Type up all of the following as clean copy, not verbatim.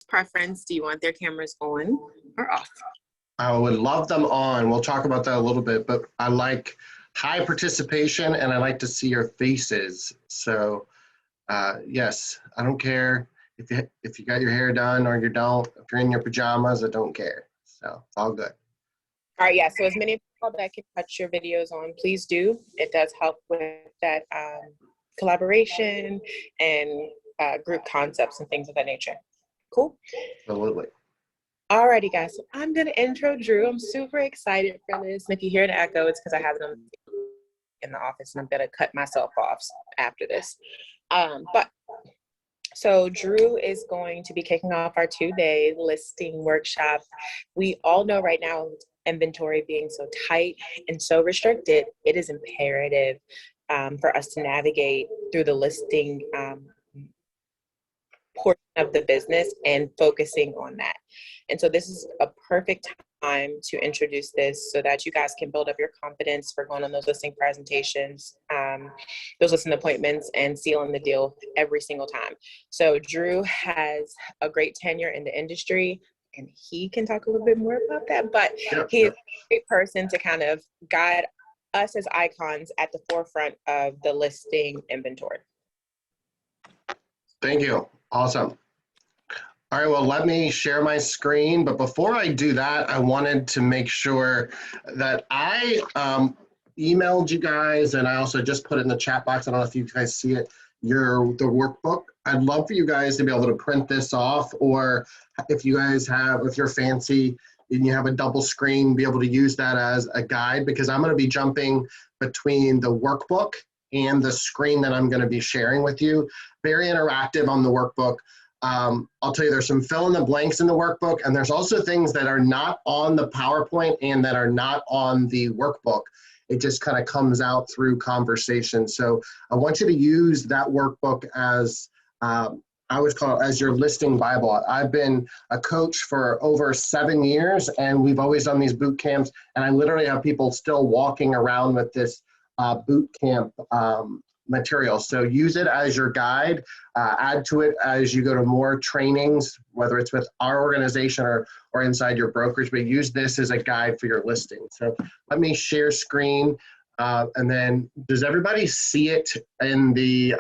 preference? Do you want their cameras on or off? I would love them on. We'll talk about that a little bit, but I like high participation and I like to see your faces. So yes, I don't care if you got your hair done or you don't. If you're in your pajamas, I don't care. So it's all good. All right, yeah, so as many people that can touch your videos on, please do. It does help with that collaboration and group concepts and things of that nature. Cool? Absolutely. Alrighty, guys, so I'm gonna intro Drew. I'm super excited for this. And if you hear an echo, it's because I have it in the office and I'm gonna cut myself off after this. So Drew is going to be kicking off our 2-day listing workshop. We all know right now, with inventory being so tight and so restricted, it is imperative for us to navigate through the listing portion of the business and focusing on that. And so this is a perfect time to introduce this so that you guys can build up your confidence for going on those listing presentations, those listing appointments, and sealing the deal every single time. So Drew has a great tenure in the industry, and he can talk a little bit more about that, but he is a great person to kind of guide us as icons at the forefront of the listing inventory. Thank you. Awesome. All right, well, let me share my screen. But before I do that, I wanted to make sure that I emailed you guys, and I also just put it in the chat box. I don't know if you guys see it, the workbook. I'd love for you guys to be able to print this off, or if you guys have, if you're fancy and you have a double screen, be able to use that as a guide, because I'm going to be jumping between the workbook and the screen that I'm going to be sharing with you. Very interactive on the workbook. I'll tell you, there's some fill in the blanks in the workbook, and there's also things that are not on the PowerPoint and that are not on the workbook. It just kind of comes out through conversation. So I want you to use that workbook as, I always call it as your listing Bible. I've been a coach for over 7 years, and we've always done these boot camps, and I literally have people still walking around with this boot camp material. So use it as your guide, add to it as you go to more trainings, whether it's with our organization or inside your brokerage, but use this as a guide for your listing. So let me share screen. And then does everybody see it in the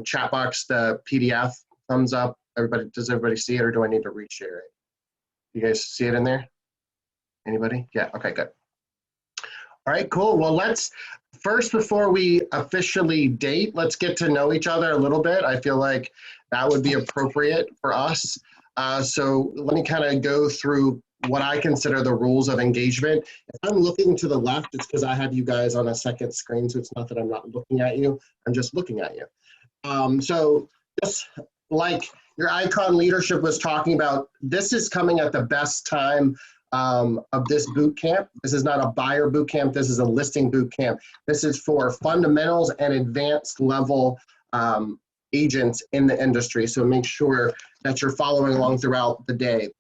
chat box, the PDF? Thumbs up. Does everybody see it, or do I need to reshare it? You guys see it in there? Anybody? Yeah, okay, good. All right, cool. Well, let's first, before we officially date, let's get to know each other a little bit. I feel like that would be appropriate for us. So let me kind of go through what I consider the rules of engagement. If I'm looking to the left, it's because I have you guys on a second screen, so it's not that I'm not looking at you, I'm just looking at you. So just like your icon leadership was talking about, this is coming at the best time of this boot camp. This is not a buyer boot camp. This is a listing boot camp. This is for fundamentals and advanced level agents in the industry. So make sure that you're following along throughout the day.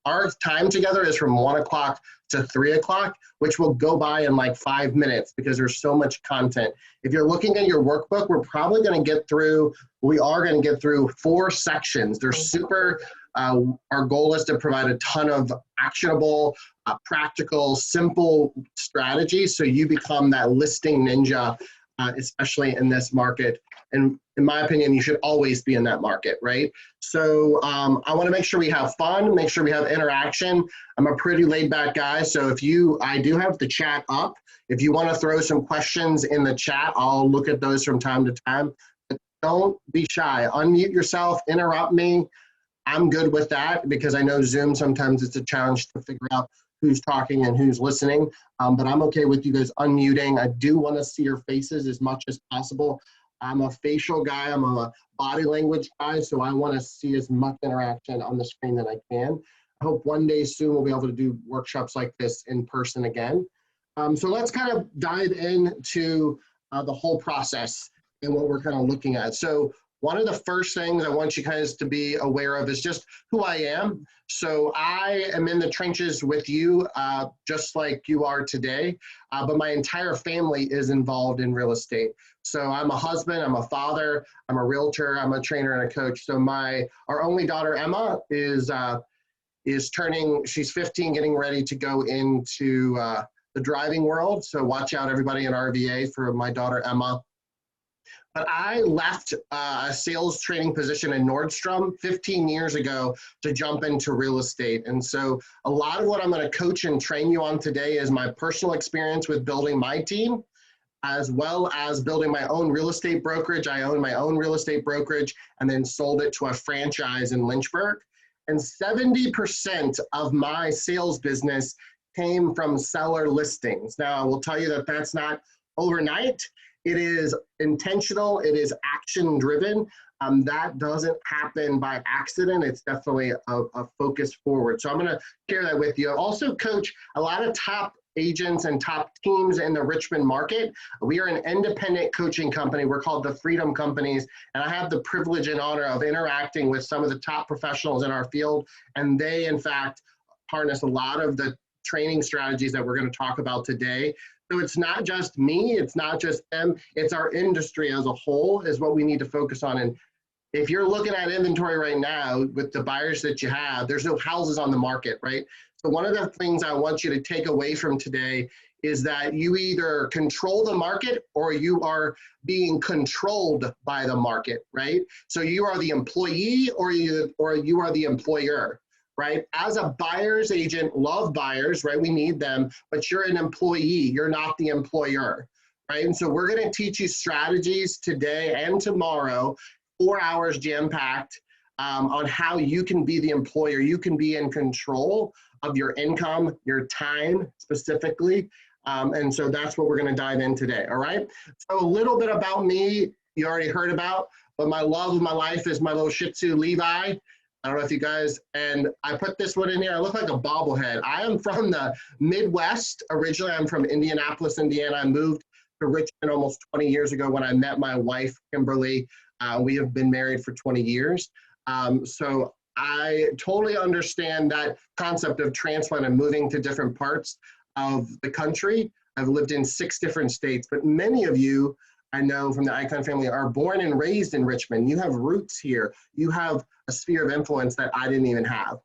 Our time together is from 1 o'clock to 3 o'clock, which will go by in like 5 minutes because there's so much content. If you're looking at your workbook, we are going to get through 4 sections. They're super, our goal is to provide a ton of actionable, practical, simple strategies so you become that listing ninja, especially in this market. And in my opinion, you should always be in that market, right? So I want to make sure we have fun, make sure we have interaction. I'm a pretty laid back guy, so I do have the chat up. If you want to throw some questions in the chat, I'll look at those from time to time. But don't be shy. Unmute yourself, interrupt me. I'm good with that because I know Zoom, sometimes it's a challenge to figure out who's talking and who's listening, but I'm okay with you guys unmuting. I do want to see your faces as much as possible. I'm a facial guy, I'm a body language guy, so I want to see as much interaction on the screen that I can. I hope one day soon we'll be able to do workshops like this in person again. So let's kind of dive into the whole process and what we're kind of looking at. So one of the first things I want you guys to be aware of is just who I am. So I am in the trenches with you, just like you are today, but my entire family is involved in real estate. So I'm a husband, I'm a father, I'm a realtor, I'm a trainer and a coach. So our only daughter, Emma, is turning, she's 15, getting ready to go into the driving world. So watch out, everybody in RVA, for my daughter, Emma. But I left a sales training position in Nordstrom 15 years ago to jump into real estate. And so a lot of what I'm going to coach and train you on today is my personal experience with building my team, as well as building my own real estate brokerage. I own my own real estate brokerage and then sold it to a franchise in Lynchburg. And 70% of my sales business came from seller listings. Now, I will tell you that that's not overnight. It is intentional. It is action driven. That doesn't happen by accident. It's definitely a focus forward. So I'm going to share that with you. I also coach a lot of top agents and top teams in the Richmond market. We are an independent coaching company. We're called the Freedom Companies, and I have the privilege and honor of interacting with some of the top professionals in our field, and they, in fact, harness a lot of the training strategies that we're going to talk about today. So it's not just me, it's not just them, it's our industry as a whole is what we need to focus on. And if you're looking at inventory right now with the buyers that you have, there's no houses on the market, right? So one of the things I want you to take away from today is that you either control the market or you are being controlled by the market, right? So you are the employee or you are the employer, right? As a buyer's agent, love buyers, right? We need them, but you're an employee, you're not the employer, right? And so we're going to teach you strategies today and tomorrow, 4 hours jam-packed, on how you can be the employer. You can be in control of your income, your time specifically. And so that's what we're going to dive in today. All right. So a little bit about me, you already heard about, but my love of my life is my little Shih Tzu, Levi. I don't know if you guys, and I put this one in here. I look like a bobblehead. I am from the Midwest. Originally, I'm from Indianapolis, Indiana. I moved to Richmond almost 20 years ago when I met my wife, Kimberly. We have been married for 20 years. So I totally understand that concept of transplant and moving to different parts of the country. I've lived in 6 different states, but many of you I know from the ICON family are born and raised in Richmond. You have roots here. You have a sphere of influence that I didn't even have.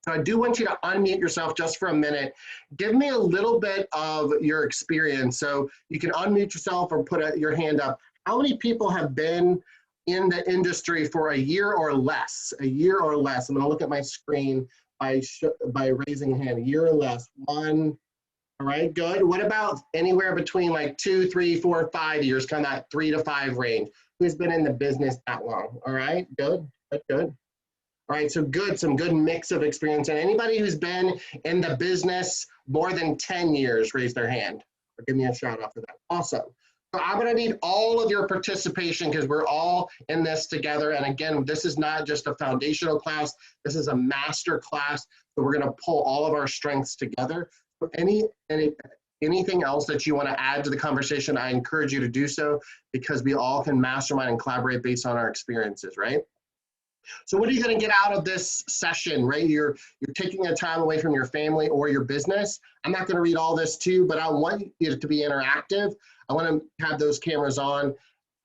So I do want you to unmute yourself just for a minute. Give me a little bit of your experience. So you can unmute yourself or put your hand up. How many people have been in the industry for a year or less? A year or less. I'm going to look at my screen by raising a hand. A year or less. 1. All right, good. What about anywhere between like 2, 3, 4, 5 years, kind of that 3 to 5 range? Who's been in the business that long? All right, good, good. All right, so good, some good mix of experience. And anybody who's been in the business more than 10 years, raise their hand or give me a shout out for that. Awesome. So I'm gonna need all of your participation because we're all in this together. And again, this is not just a foundational class, this is a master class. So we're gonna pull all of our strengths together. Anything else that you want to add to the conversation, I encourage you to do so because we all can mastermind and collaborate based on our experiences, right? So what are you going to get out of this session, right? You're taking a time away from your family or your business. I'm not going to read all this too, but I want you to be interactive. I want to have those cameras on.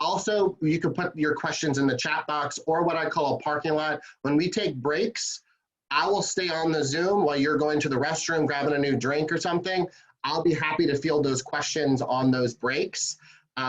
Also, you can put your questions in the chat box or what I call a parking lot. When we take breaks, I will stay on the Zoom while you're going to the restroom, grabbing a new drink or something. I'll be happy to field those questions on those breaks.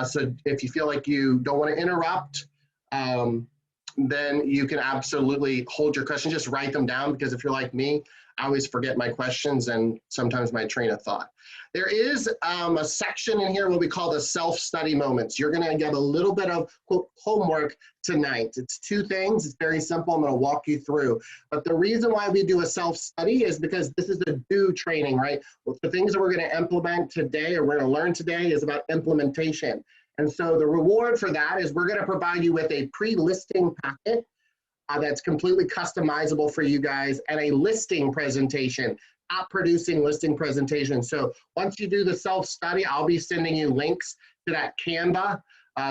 So if you feel like you don't want to interrupt, then you can absolutely hold your questions. Just write them down because if you're like me, I always forget my questions and sometimes my train of thought. There is a section in here what we call the self-study moments. You're going to get a little bit of quote, homework tonight. It's 2 things. It's very simple. I'm going to walk you through. But the reason why we do a self-study is because this is the do training, right? Well, the things that we're going to implement today or we're going to learn today is about implementation. And so the reward for that is we're going to provide you with a pre-listing packet that's completely customizable for you guys and a listing presentation, app producing listing presentation. So once you do the self-study, I'll be sending you links to that Canva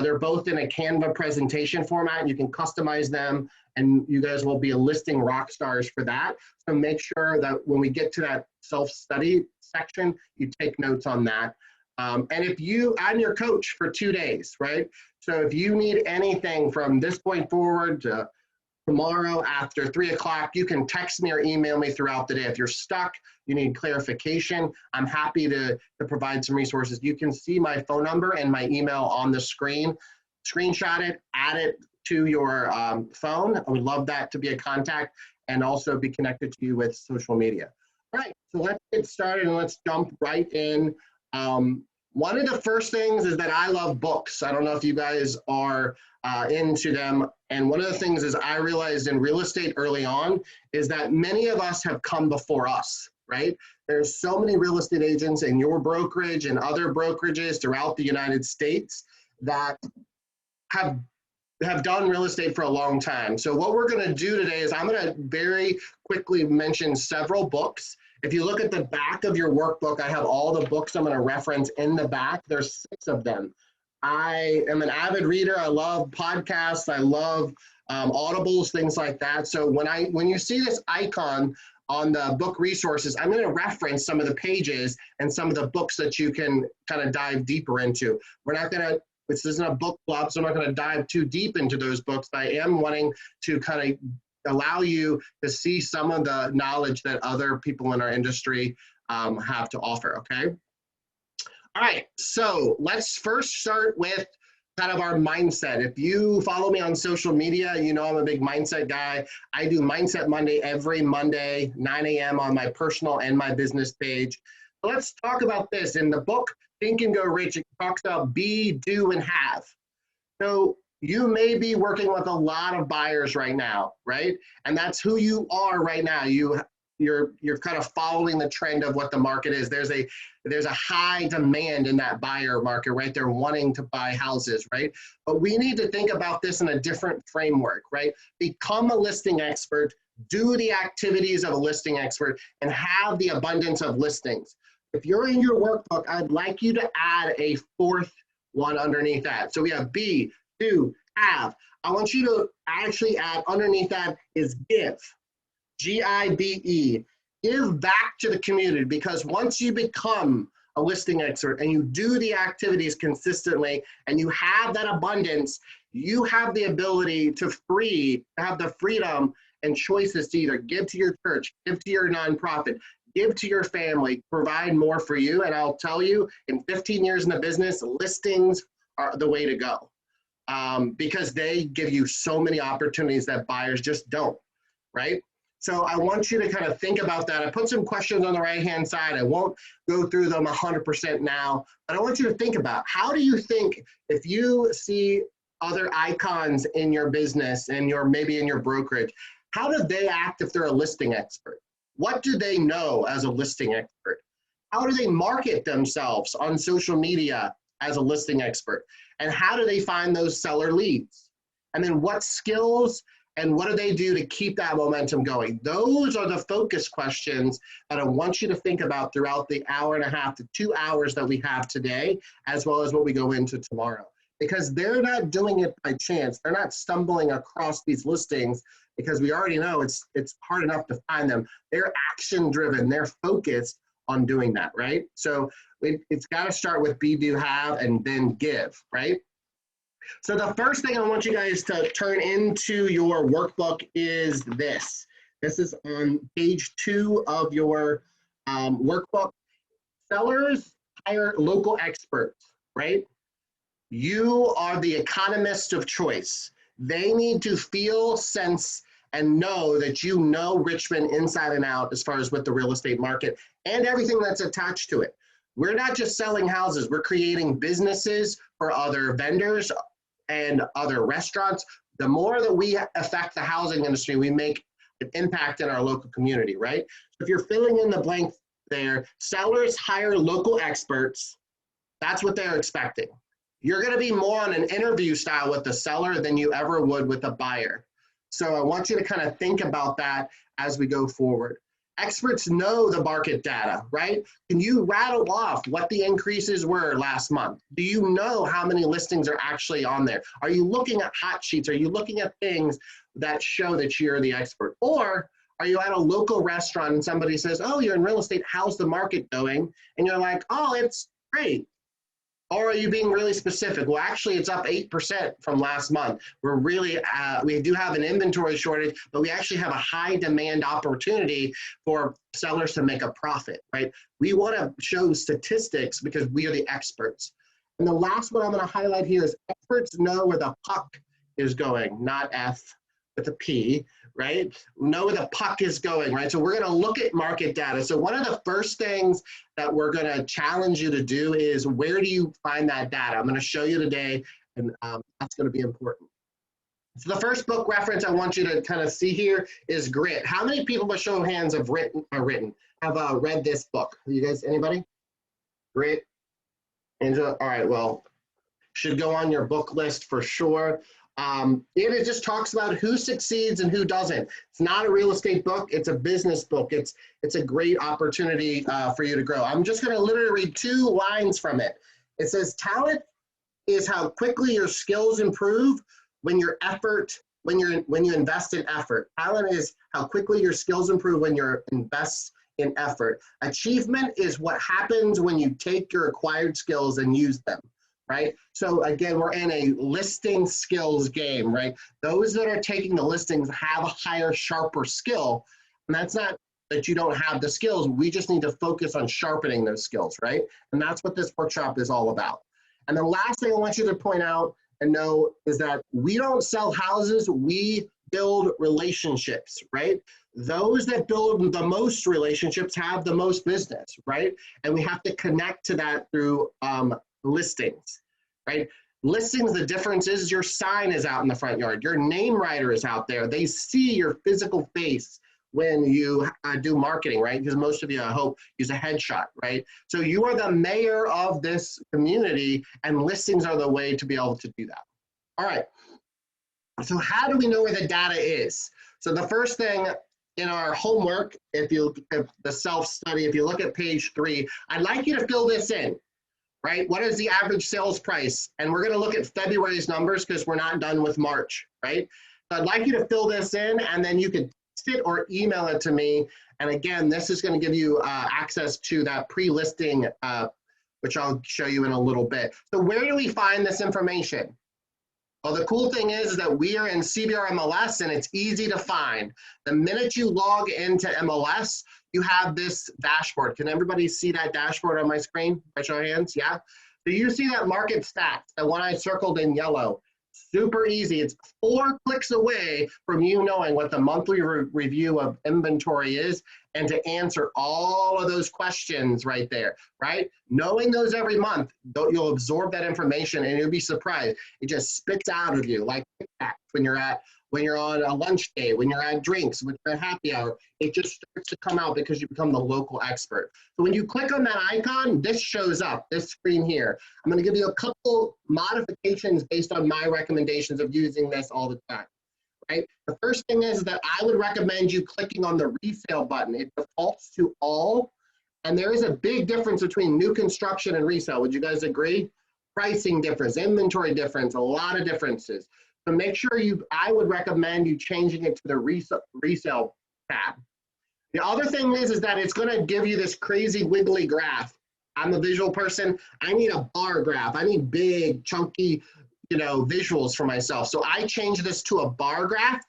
They're both in a Canva presentation format, and you can customize them, and you guys will be listing rock stars for that. So make sure that when we get to that self-study section, you take notes on that. And if I'm your coach for 2 days, right? So if you need anything from this point forward to tomorrow after 3 o'clock, you can text me or email me throughout the day. If you're stuck, you need clarification, I'm happy to provide some resources. You can see my phone number and my email on the screen. Screenshot it, add it to your phone. I would love that to be a contact and also be connected to you with social media. All right, so let's get started and let's jump right in. One of the first things is that I love books. I don't know if you guys are into them. And one of the things is I realized in real estate early on is that many of us have come before us, right? There's so many real estate agents in your brokerage and other brokerages throughout the United States that have done real estate for a long time. So what we're going to do today is I'm going to very quickly mention several books. If you look at the back of your workbook, I have all the books I'm going to reference in the back. There's 6 of them. I am an avid reader. I love podcasts. I love audibles, things like that. So when you see this icon on the book resources, I'm going to reference some of the pages and some of the books that you can kind of dive deeper into. This isn't a book club, so I'm not going to dive too deep into those books. I am wanting to kind of allow you to see some of the knowledge that other people in our industry have to offer, okay? All right, so let's first start with kind of our mindset. If you follow me on social media, you know I'm a big mindset guy. I do Mindset Monday every Monday, 9 a.m. on my personal and my business page. So let's talk about this. In the book, Think and Go Rich, it talks about be, do, and have. So you may be working with a lot of buyers right now, right? And that's who you are right now. You're kind of following the trend of what the market is. There's a high demand in that buyer market, right? They're wanting to buy houses, right? But we need to think about this in a different framework, right? Become a listing expert, do the activities of a listing expert, and have the abundance of listings. If you're in your workbook, I'd like you to add a 4th one underneath that. So we have be, do, have. I want you to actually add underneath that is give. G-I-V-E. Give back to the community, because once you become a listing expert and you do the activities consistently and you have that abundance, you have the ability to have the freedom and choices to either give to your church, give to your nonprofit, give to your family, provide more for you. And I'll tell you, in 15 years in the business, listings are the way to go. Because they give you so many opportunities that buyers just don't, right? So I want you to kind of think about that. I put some questions on the right-hand side. I won't go through them 100% now, but I want you to think about, how do you think, if you see other icons in your business and maybe in your brokerage, how do they act if they're a listing expert? What do they know as a listing expert? How do they market themselves on social media as a listing expert? And how do they find those seller leads? And then what skills and what do they do to keep that momentum going? Those are the focus questions that I want you to think about throughout the 1.5 to 2 hours that we have today, as well as what we go into tomorrow. Because they're not doing it by chance. They're not stumbling across these listings because we already know it's hard enough to find them. They're action driven. They're focused on doing that, right? So it's got to start with be, do, have, and then give, right? So the first thing I want you guys to turn into your workbook is this. This is on page 2 of your workbook. Sellers hire local experts, right? You are the economist of choice. They need to feel, sense, and know that you know Richmond inside and out as far as with the real estate market and everything that's attached to it. We're not just selling houses, we're creating businesses for other vendors and other restaurants. The more that we affect the housing industry, we make an impact in our local community, right? So if you're filling in the blank there, sellers hire local experts. That's what they're expecting. You're going to be more on an interview style with the seller than you ever would with a buyer. So I want you to kind of think about that as we go forward. Experts know the market data, right? Can you rattle off what the increases were last month? Do you know how many listings are actually on there? Are you looking at hot sheets? Are you looking at things that show that you're the expert? Or are you at a local restaurant and somebody says, oh, you're in real estate, how's the market going? And you're like, oh, it's great. Or are you being really specific? Well, actually, it's up 8% from last month. We're really, we do have an inventory shortage, but we actually have a high demand opportunity for sellers to make a profit, right? We want to show statistics because we are the experts. And the last one I'm going to highlight here is experts know where the puck is going, not F, with a P, right? Know where the puck is going, right? So we're going to look at market data. So one of the first things that we're going to challenge you to do is, where do you find that data? I'm going to show you today, and that's going to be important. So the first book reference I want you to kind of see here is Grit. How many people, by show of hands, have read this book? You guys, anybody? Grit? Angela? All right, well, should go on your book list for sure. It just talks about who succeeds and who doesn't. It's not a real estate book, it's a business book. It's a great opportunity for you to grow. I'm just gonna literally read 2 lines from it. It says, talent is how quickly your skills improve when you invest in effort. Talent is how quickly your skills improve when you invest in effort. Achievement is what happens when you take your acquired skills and use them. Right? So again, we're in a listing skills game, right? Those that are taking the listings have a higher, sharper skill. And that's not that you don't have the skills. We just need to focus on sharpening those skills, right? And that's what this workshop is all about. And the last thing I want you to point out and know is that we don't sell houses, we build relationships, right? Those that build the most relationships have the most business, right? And we have to connect to that through listings, right? Listings, the difference is your sign is out in the front yard. Your name writer is out there. They see your physical face when you do marketing, right? Because most of you, I hope, use a headshot, right? So you are the mayor of this community, and listings are the way to be able to do that. All right. So how do we know where the data is? So the first thing in our homework, if the self-study, if you look at page 3, I'd like you to fill this in. Right? What is the average sales price? And we're going to look at February's numbers because we're not done with March, right? So I'd like you to fill this in, and then you can text it or email it to me. And again, this is going to give you access to that pre-listing, which I'll show you in a little bit. So where do we find this information? Well, the cool thing is that we are in CBR MLS, and it's easy to find. The minute you log into MLS, you have this dashboard. Can everybody see that dashboard on my screen? By show of hands, yeah? So you see that market stats, the one I circled in yellow. Super easy. It's 4 clicks away from you knowing what the monthly review of inventory is, and to answer all of those questions right there, right? Knowing those every month, you'll absorb that information and you'll be surprised. It just spits out of you like when you're on a lunch day, when you're at drinks, when you're at happy hour, it just starts to come out because you become the local expert. So when you click on that icon, this shows up, this screen here. I'm going to give you a couple modifications based on my recommendations of using this all the time, right? The first thing is that I would recommend you clicking on the resale button. It defaults to all, and there is a big difference between new construction and resale. Would you guys agree? Pricing difference, inventory difference, a lot of differences. So make sure I would recommend you changing it to the resale tab. The other thing is that it's going to give you this crazy wiggly graph. I'm a visual person. I need a bar graph. I need big, chunky, visuals for myself. So I change this to a bar graph,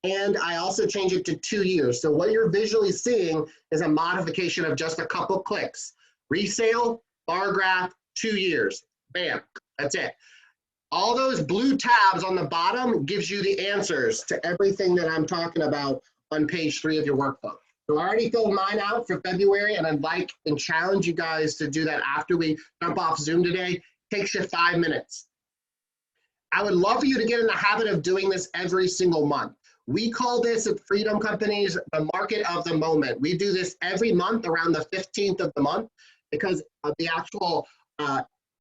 and I also change it to 2 years. So what you're visually seeing is a modification of just a couple clicks. Resale, bar graph, 2 years. Bam, that's it. All those blue tabs on the bottom gives you the answers to everything that I'm talking about on page 3 of your workbook. So I already filled mine out for February, and I'd like and challenge you guys to do that after we jump off Zoom today. It takes you 5 minutes. I would love for you to get in the habit of doing this every single month. We call this at Freedom Companies the market of the moment. We do this every month around the 15th of the month because of the actual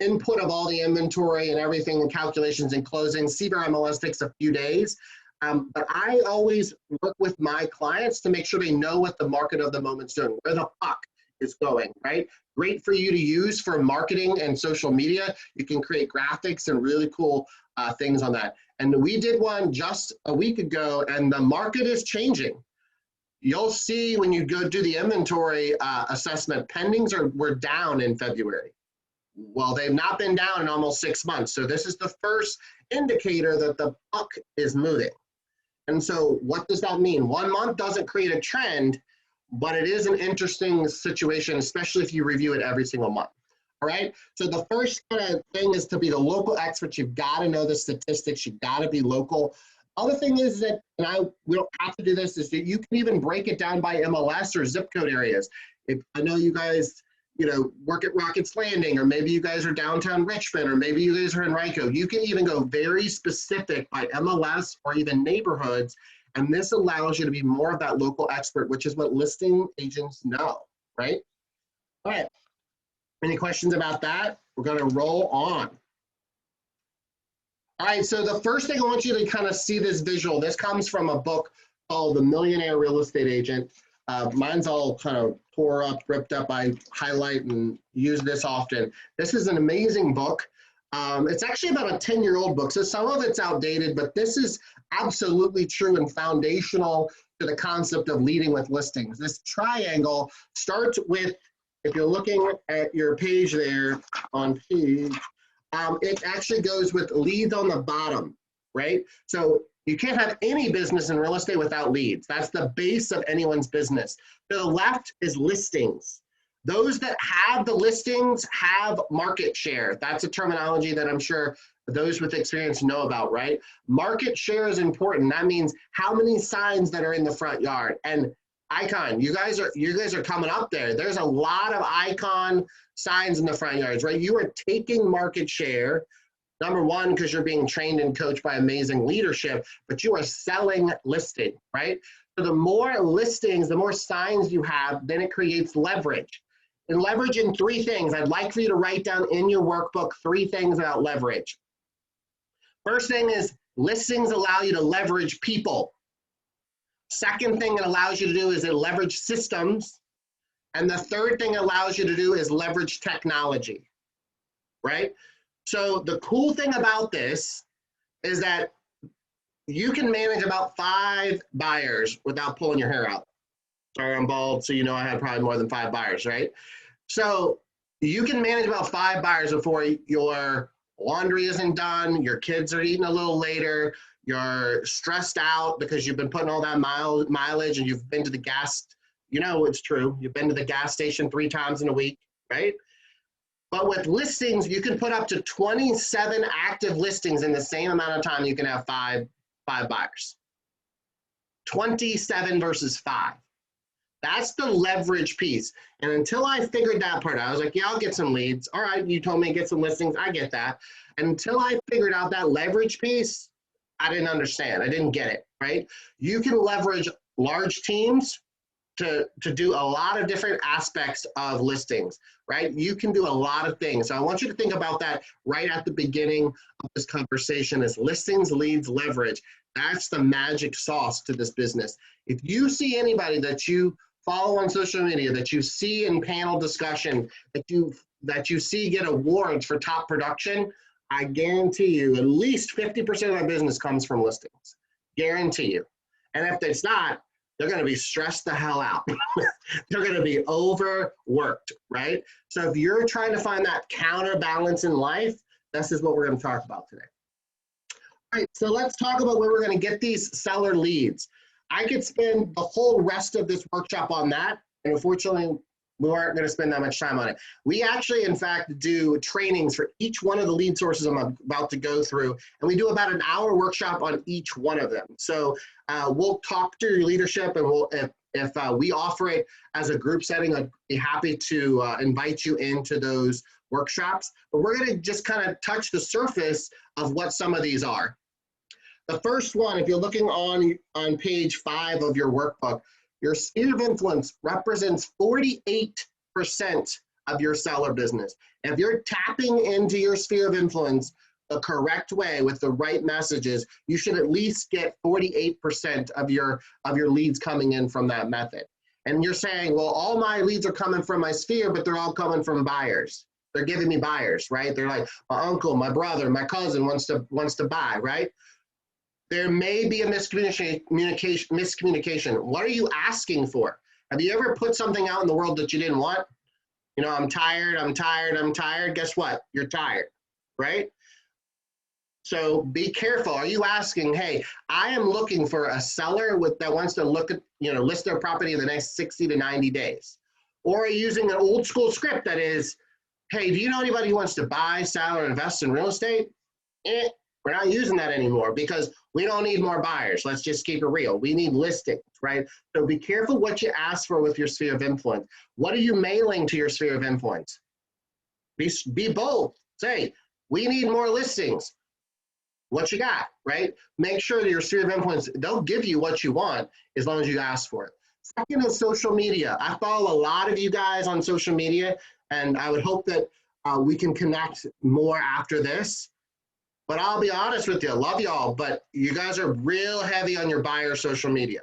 input of all the inventory and everything and calculations and closing. CBR MLS takes a few days. But I always work with my clients to make sure they know what the market of the moment's doing, where the puck is going, right? Great for you to use for marketing and social media. You can create graphics and really cool things on that. And we did one just a week ago, and the market is changing. You'll see when you go do the inventory assessment, pendings were down in February. Well, they've not been down in almost 6 months. So this is the first indicator that the puck is moving. And so what does that mean? 1 month doesn't create a trend, but it is an interesting situation, especially if you review it every single month. All right. So the first kind of thing is to be the local expert. You've got to know the statistics. You've got to be local. Other thing is that, and we don't have to do this, is that you can even break it down by MLS or zip code areas. If I know you guys, work at Rockets Landing, or maybe you guys are downtown Richmond, or maybe you guys are in Rico, you can even go very specific by MLS or even neighborhoods. And this allows you to be more of that local expert, which is what listing agents know, right? All right. Any questions about that? We're going to roll on. All right, so the first thing I want you to kind of see this visual. This comes from a book called The Millionaire Real Estate Agent. Mine's all kind of tore up, ripped up. I highlight and use this often. This is an amazing book. It's actually about a 10-year-old book, so some of it's outdated, but this is absolutely true and foundational to the concept of leading with listings. This triangle starts with, if you're looking at your page there on page, it actually goes with leads on the bottom, right? So you can't have any business in real estate without leads. That's the base of anyone's business. To the left is listings. Those that have the listings have market share. That's a terminology that I'm sure those with experience know about, right? Market share is important. That means how many signs that are in the front yard. And ICON, you guys are coming up there. There's a lot of ICON signs in the front yards, right? You are taking market share, number one, because you're being trained and coached by amazing leadership, but you are selling listing, right? So the more listings, the more signs you have, then it creates leverage. And leverage in 3 things. I'd like for you to write down in your workbook 3 things about leverage. First thing is listings allow you to leverage people. Second thing it allows you to do is it leverage systems. And the third thing it allows you to do is leverage technology, right? So the cool thing about this is that you can manage about 5 buyers without pulling your hair out. Sorry, I'm bald, so you know I had probably more than 5 buyers, right? So you can manage about 5 buyers before your laundry isn't done, your kids are eating a little later, you're stressed out because you've been putting all that mileage and you've been to the gas, it's true, you've been to the gas station 3 times in a week, right? But with listings, you can put up to 27 active listings in the same amount of time. You can have five buyers. 27 versus 5. That's the leverage piece. And until I figured that part out, I was like, yeah, I'll get some leads. All right, you told me to get some listings. I get that. And until I figured out that leverage piece, I didn't understand. I didn't get it, right? You can leverage large teams to do a lot of different aspects of listings, right? You can do a lot of things. So I want you to think about that right at the beginning of this conversation is listings, leads, leverage. That's the magic sauce to this business. If you see anybody that you follow on social media, that you see in panel discussion, that you see get awards for top production, I guarantee you at least 50% of their business comes from listings. Guarantee you. And if it's not, they're going to be stressed the hell out. They're going to be overworked, right? So if you're trying to find that counterbalance in life, this is what we're going to talk about today. All right, so let's talk about where we're going to get these seller leads. I could spend the whole rest of this workshop on that, and unfortunately, we aren't going to spend that much time on it. We actually, in fact, do trainings for each one of the lead sources I'm about to go through, and we do about an hour workshop on each one of them. So we'll talk to your leadership, and if we offer it as a group setting, I'd be happy to invite you into those workshops. But we're going to just kind of touch the surface of what some of these are. The first one, if you're looking on page 5 of your workbook, your sphere of influence represents 48% of your seller business. If you're tapping into your sphere of influence, the correct way with the right messages, you should at least get 48% of your leads coming in from that method. And you're saying, well, all my leads are coming from my sphere, but they're all coming from buyers. They're giving me buyers, right? They're like, my uncle, my brother, my cousin wants to buy, right? There may be a miscommunication. What are you asking for? Have you ever put something out in the world that you didn't want? You know, I'm tired, I'm tired, I'm tired. Guess what? You're tired, right? So be careful. Are you asking, hey, I am looking for a seller that wants to look at, list their property in the next 60 to 90 days? Or are you using an old school script that is, hey, do you know anybody who wants to buy, sell, or invest in real estate? We're not using that anymore because we don't need more buyers. Let's just keep it real. We need listings, right? So be careful what you ask for with your sphere of influence. What are you mailing to your sphere of influence? Be bold. Say, we need more listings. What you got, right? Make sure that your sphere of influence, they'll give you what you want as long as you ask for it. Second is social media. I follow a lot of you guys on social media, and I would hope that we can connect more after this. But I'll be honest with you, I love y'all, but you guys are real heavy on your buyer social media.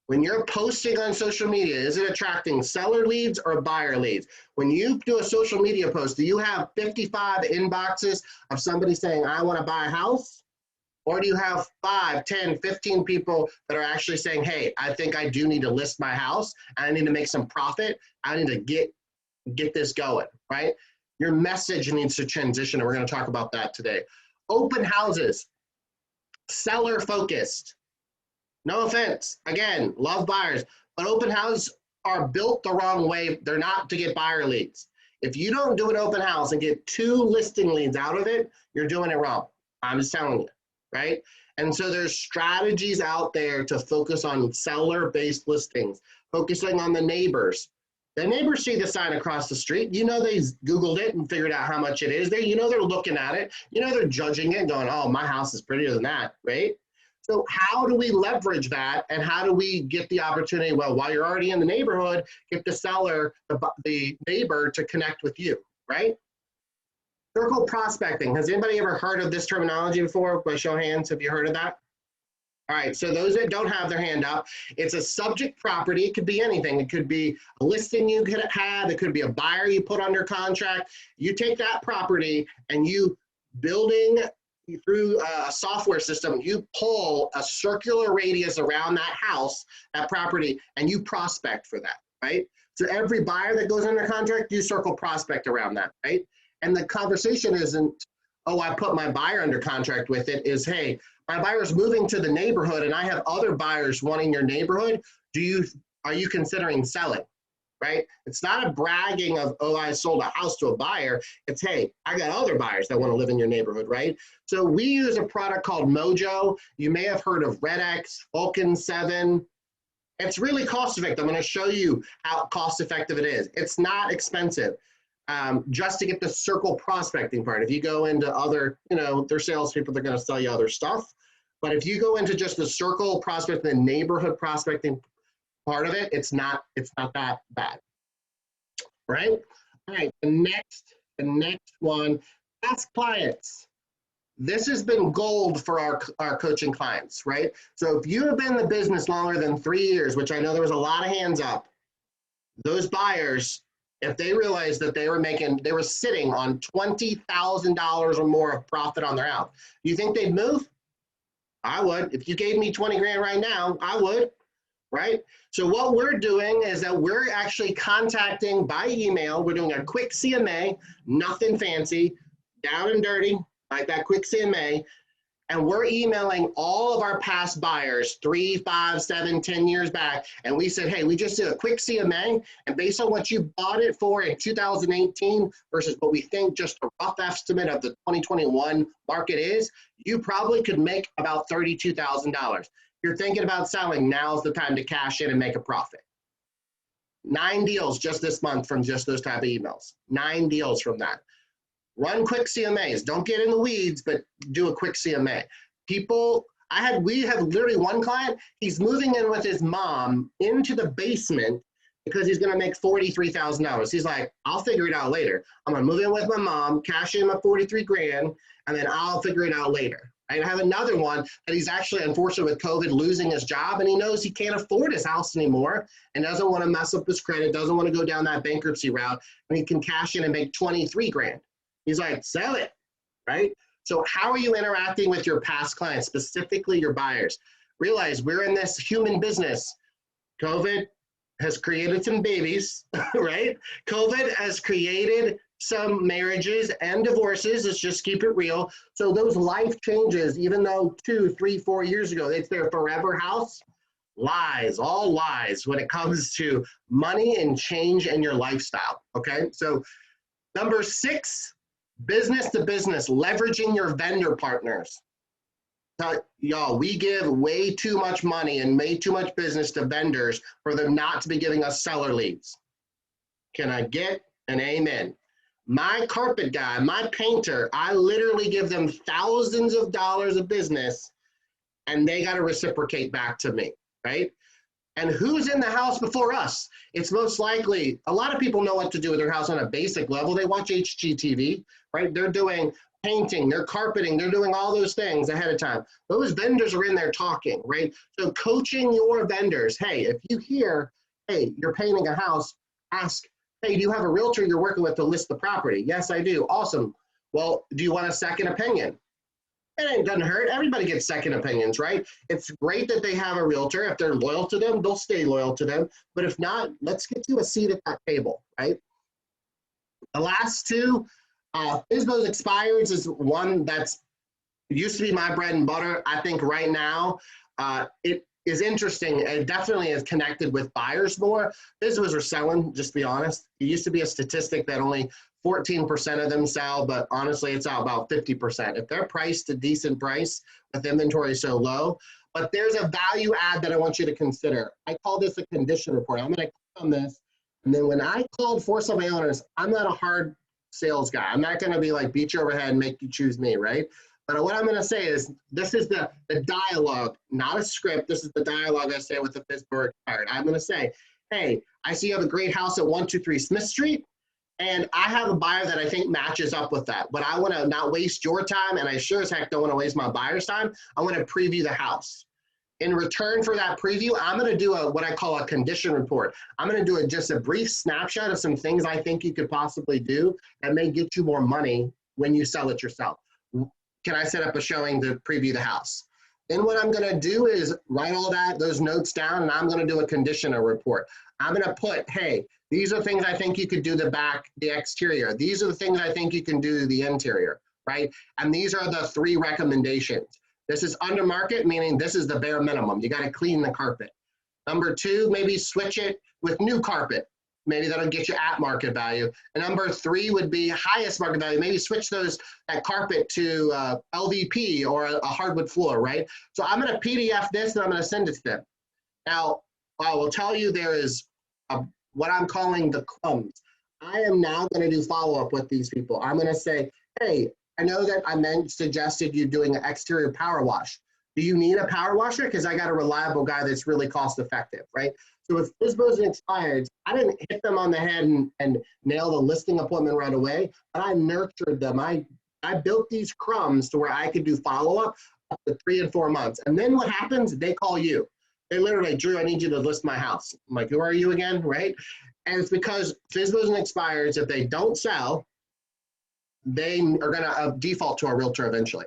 When you're posting on social media, is it attracting seller leads or buyer leads? When you do a social media post, do you have 55 inboxes of somebody saying, I want to buy a house? Or do you have 5, 10, 15 people that are actually saying, hey, I think I do need to list my house. I need to make some profit. I need to get this going, right? Your message needs to transition, and we're going to talk about that today. Open houses, seller focused. No offense, again, love buyers, but open houses are built the wrong way. They're not to get buyer leads. If you don't do an open house and get 2 listing leads out of it, you're doing it wrong. I'm just telling you, right? And so there's strategies out there to focus on seller-based listings, focusing on the neighbors. The neighbors see the sign across the street. You know they Googled it and figured out how much it is. You know they're looking at it. You know they're judging it, going, oh, my house is prettier than that, right? So how do we leverage that, and how do we get the opportunity, well, while you're already in the neighborhood, get the seller, the neighbor to connect with you, right? Circle prospecting. Has anybody ever heard of this terminology before? By show of hands, have you heard of that? All right, so those that don't have their hand up, it's a subject property. It could be anything. It could be a listing you could have. It could be a buyer you put under contract. You take that property and you building through a software system, you pull a circular radius around that house, that property, and you prospect for that, right? So every buyer that goes under contract, you circle prospect around that, right? And the conversation isn't, oh, I put my buyer under contract with it, is, hey, my buyer's moving to the neighborhood and I have other buyers wanting your neighborhood. Are you considering selling, right? It's not a bragging of, oh, I sold a house to a buyer. It's, hey, I got other buyers that want to live in your neighborhood, right? So we use a product called Mojo. You may have heard of RedX, Vulcan 7. It's really cost effective. I'm going to show you how cost effective it is. It's not expensive. Just to get the circle prospecting part. If you go into other, their salespeople, they're going to sell you other stuff. But if you go into just the circle prospecting, the neighborhood prospecting part of it, it's not that bad, right? All right, the next one, ask clients. This has been gold for our coaching clients, right? So if you have been in the business longer than 3 years, which I know there was a lot of hands up, those buyers, if they realized that they were sitting on $20,000 or more of profit on their house, you think they'd move? I would. If you gave me 20 grand right now, I would, right? So what we're doing is that we're actually contacting by email. We're doing a quick CMA, nothing fancy, down and dirty, like that quick CMA. And we're emailing all of our past buyers 3, 5, 7, 10 years back. And we said, hey, we just did a quick CMA. And based on what you bought it for in 2018 versus what we think just a rough estimate of the 2021 market is, you probably could make about $32,000. If you're thinking about selling, now's the time to cash in and make a profit. 9 deals just this month from just those type of emails. 9 deals from that. Run quick CMAs. Don't get in the weeds, but do a quick CMA. We have literally one client, he's moving in with his mom into the basement because he's going to make $43,000. He's like, I'll figure it out later. I'm going to move in with my mom, cash in my 43 grand, and then I'll figure it out later. I have another one that he's actually, unfortunately, with COVID, losing his job, and he knows he can't afford his house anymore and doesn't want to mess up his credit, doesn't want to go down that bankruptcy route, and he can cash in and make 23 grand. He's like, sell it, right? So how are you interacting with your past clients, specifically your buyers? Realize we're in this human business. COVID has created some babies, right? COVID has created some marriages and divorces. Let's just keep it real. So those life changes, even though 2, 3, 4 years ago, it's their forever house, lies, all lies when it comes to money and change in your lifestyle, okay? So number 6, business to business, leveraging your vendor partners. Y'all, we give way too much money and way too much business to vendors for them not to be giving us seller leads. Can I get an amen? My carpet guy, my painter, I literally give them thousands of dollars of business and they got to reciprocate back to me, right? And who's in the house before us? It's most likely, a lot of people know what to do with their house on a basic level. They watch HGTV, right? They're doing painting, they're carpeting, they're doing all those things ahead of time. Those vendors are in there talking, right? So coaching your vendors, hey, if you hear, hey, you're painting a house, ask, hey, do you have a realtor you're working with to list the property? Yes, I do. Awesome. Well, do you want a second opinion? It doesn't hurt. Everybody gets second opinions, right? It's great that they have a realtor. If they're loyal to them, they'll stay loyal to them. But if not, let's get you a seat at that table, right? The last two, FSBO's expireds is one that's used to be my bread and butter. I think right now it is interesting. It definitely is connected with buyers more. FSBOs are selling, just to be honest. It used to be a statistic that only 14% of them sell, but honestly, it's out about 50%. If they're priced a decent price with inventory so low, but there's a value add that I want you to consider. I call this a condition report. I'm going to click on this. And then when I called for some owners, I'm not a hard sales guy. I'm not going to be like beat you overhead and make you choose me, right? But what I'm going to say is this is the dialogue, not a script. This is the dialogue I say with the FSBO expired. I'm going to say, hey, I see you have a great house at 123 Smith Street. And I have a buyer that I think matches up with that, but I want to not waste your time, and I sure as heck don't want to waste my buyer's time. I want to preview the house. In return for that preview, I'm going to do what I call a condition report. I'm going to do just a brief snapshot of some things I think you could possibly do that may get you more money when you sell it yourself. Can I set up a showing to preview the house? Then what I'm going to do is write all those notes down, and I'm going to do a condition report. I'm going to put, hey, these are things I think you could do the exterior. These are the things I think you can do the interior, right? And these are the 3 recommendations. This is under market, meaning this is the bare minimum. You got to clean the carpet. Number 2, maybe switch it with new carpet. Maybe that'll get you at market value. And number 3 would be highest market value. Maybe switch that carpet to LVP or a hardwood floor, right? So I'm going to PDF this and I'm going to send it to them. Now, I will tell you there is what I'm calling the crumbs. I am now going to do follow-up with these people. I'm going to say, hey, I know that suggested you doing an exterior power wash. Do you need a power washer? Because I got a reliable guy that's really cost-effective, right? So if FSBO's expired, I didn't hit them on the head and nail the listing appointment right away, but I nurtured them. I built these crumbs to where I could do follow-up up to 3 and 4 months. And then what happens? They call you. They literally, Drew, I need you to list my house. I'm like, who are you again, right? And it's because FSBO's and expires, if they don't sell, they are going to default to a realtor eventually.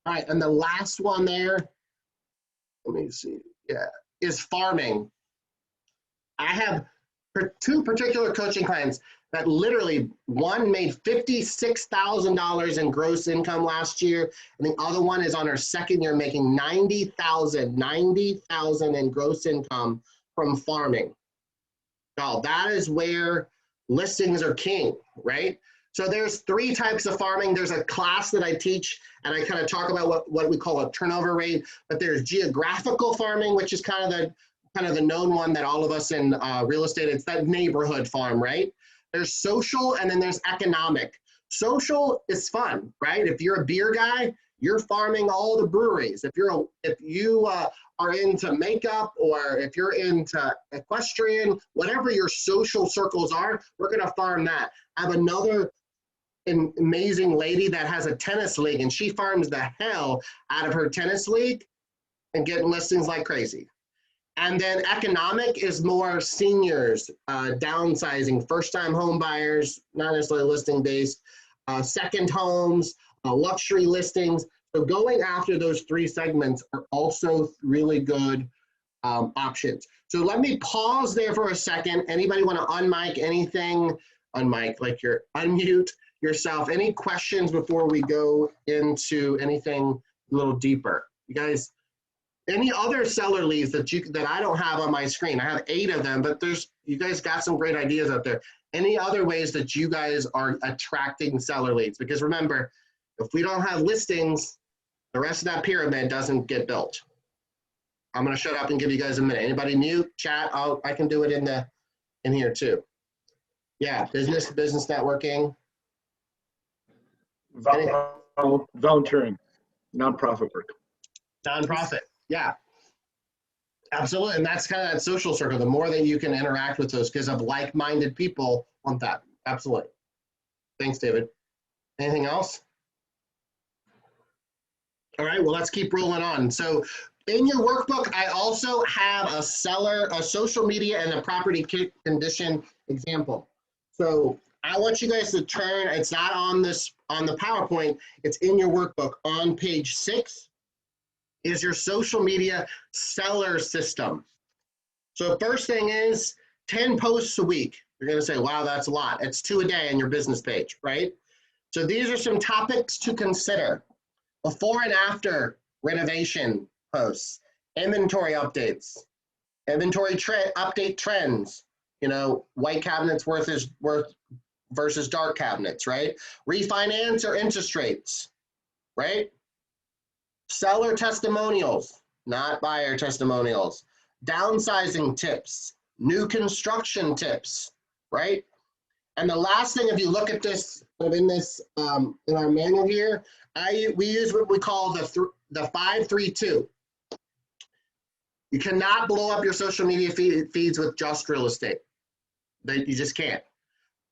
All right, and the last one there, let me see, is farming. I have 2 particular coaching clients that literally, one made $56,000 in gross income last year, and the other one is on her 2nd year making $90,000 in gross income from farming. Now, that is where listings are king, right? So there's 3 types of farming. There's a class that I teach, and I kind of talk about what we call a turnover rate, but there's geographical farming, which is kind of the known one that all of us in real estate, it's that neighborhood farm, right? There's social, and then there's economic. Social is fun, right? If you're a beer guy, you're farming all the breweries. If you are into makeup, or if you're into equestrian, whatever your social circles are, we're gonna farm that. I have another amazing lady that has a tennis league, and she farms the hell out of her tennis league and getting listings like crazy. And then economic is more seniors, downsizing, first-time home buyers, not necessarily listing-based, second homes, luxury listings. So going after those three segments are also really good options. So let me pause there for a second. Anybody want to unmic anything? Unmic, like you're unmute yourself. Any questions before we go into anything a little deeper? You guys, any other seller leads that I don't have on my screen? I have 8 of them, but you guys got some great ideas out there. Any other ways that you guys are attracting seller leads? Because remember, if we don't have listings, the rest of that pyramid doesn't get built. I'm going to shut up and give you guys a minute. Anybody mute, chat? I can do it in here too. Yeah, business networking. Volunteering, nonprofit work. Nonprofit, yeah. Absolutely, and that's kind of that social circle. The more that you can interact with those, because of like-minded people want that. Absolutely. Thanks, David. Anything else? All right, well, let's keep rolling on. So in your workbook, I also have a social media and a property condition example. So I want you guys to turn, it's not on the PowerPoint, it's in your workbook. On page 6 is your social media seller system. So first thing is 10 posts a week. You're gonna say, wow, that's a lot. It's 2 a day on your business page, right? So these are some topics to consider. Before and after renovation posts, inventory updates, inventory update trends, white cabinets versus dark cabinets, right? Refinance or interest rates, right? Seller testimonials, not buyer testimonials. Downsizing tips, new construction tips, right? And the last thing, if you look at this in our manual here, we use what we call the 5-3-2. You cannot blow up your social media feeds with just real estate. You just can't.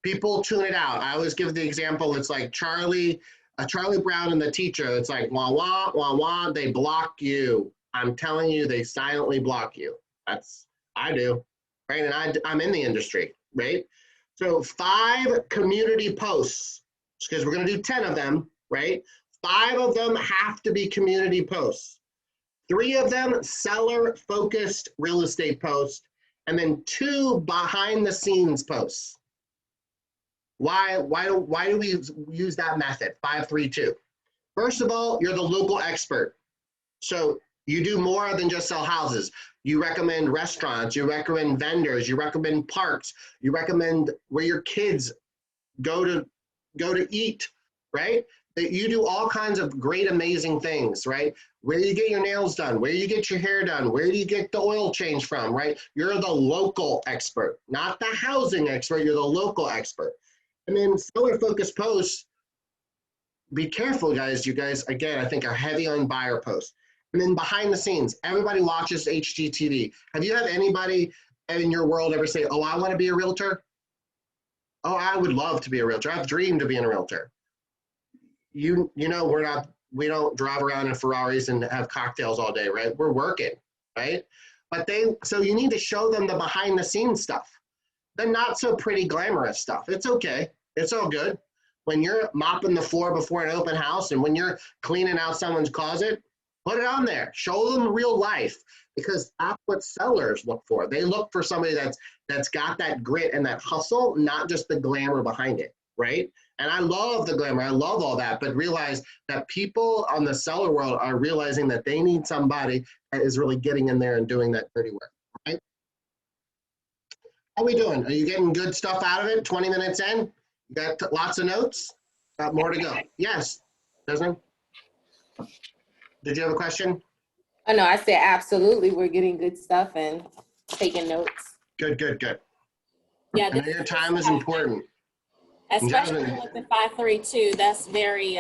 People tune it out. I always give the example. It's like Charlie Brown and the teacher. It's like wah wah wah wah. They block you. I'm telling you, they silently block you. I do, right? And I'm in the industry, right? So 5 community posts, because we're going to do 10 of them, right? 5 of them have to be community posts. 3 of them seller-focused real estate posts, and then 2 behind-the-scenes posts. Why do we use that method, 5-3-2? First of all, you're the local expert. So you do more than just sell houses. You recommend restaurants, you recommend vendors, you recommend parks, you recommend where your kids go to eat, right? That you do all kinds of great, amazing things, right? Where you get your nails done, where you get your hair done, where do you get the oil change from, right? You're the local expert, not the housing expert, you're the local expert. And then seller-focused posts, be careful, guys. You guys, again, I think are heavy on buyer posts. And then behind the scenes, everybody watches HGTV. Have you had anybody in your world ever say, oh, I want to be a realtor? Oh, I would love to be a realtor. I've dreamed of being a realtor. You know, we don't drive around in Ferraris and have cocktails all day, right? We're working, right? So you need to show them the behind the scenes stuff, the not so pretty glamorous stuff. It's okay. It's all good. When you're mopping the floor before an open house and when you're cleaning out someone's closet, put it on there. Show them real life, because that's what sellers look for. They look for somebody that's got that grit and that hustle, not just the glamour behind it, right? And I love the glamour. I love all that, but realize that people on the seller world are realizing that they need somebody that is really getting in there and doing that dirty work, right? How are we doing? Are you getting good stuff out of it? 20 minutes in? You got lots of notes? Got more to go. Yes, Desmond? Did you have a question? Oh, no, I said absolutely. We're getting good stuff and taking notes. Good. Yeah, I know your time is important. especially with the 5-3-2. That's very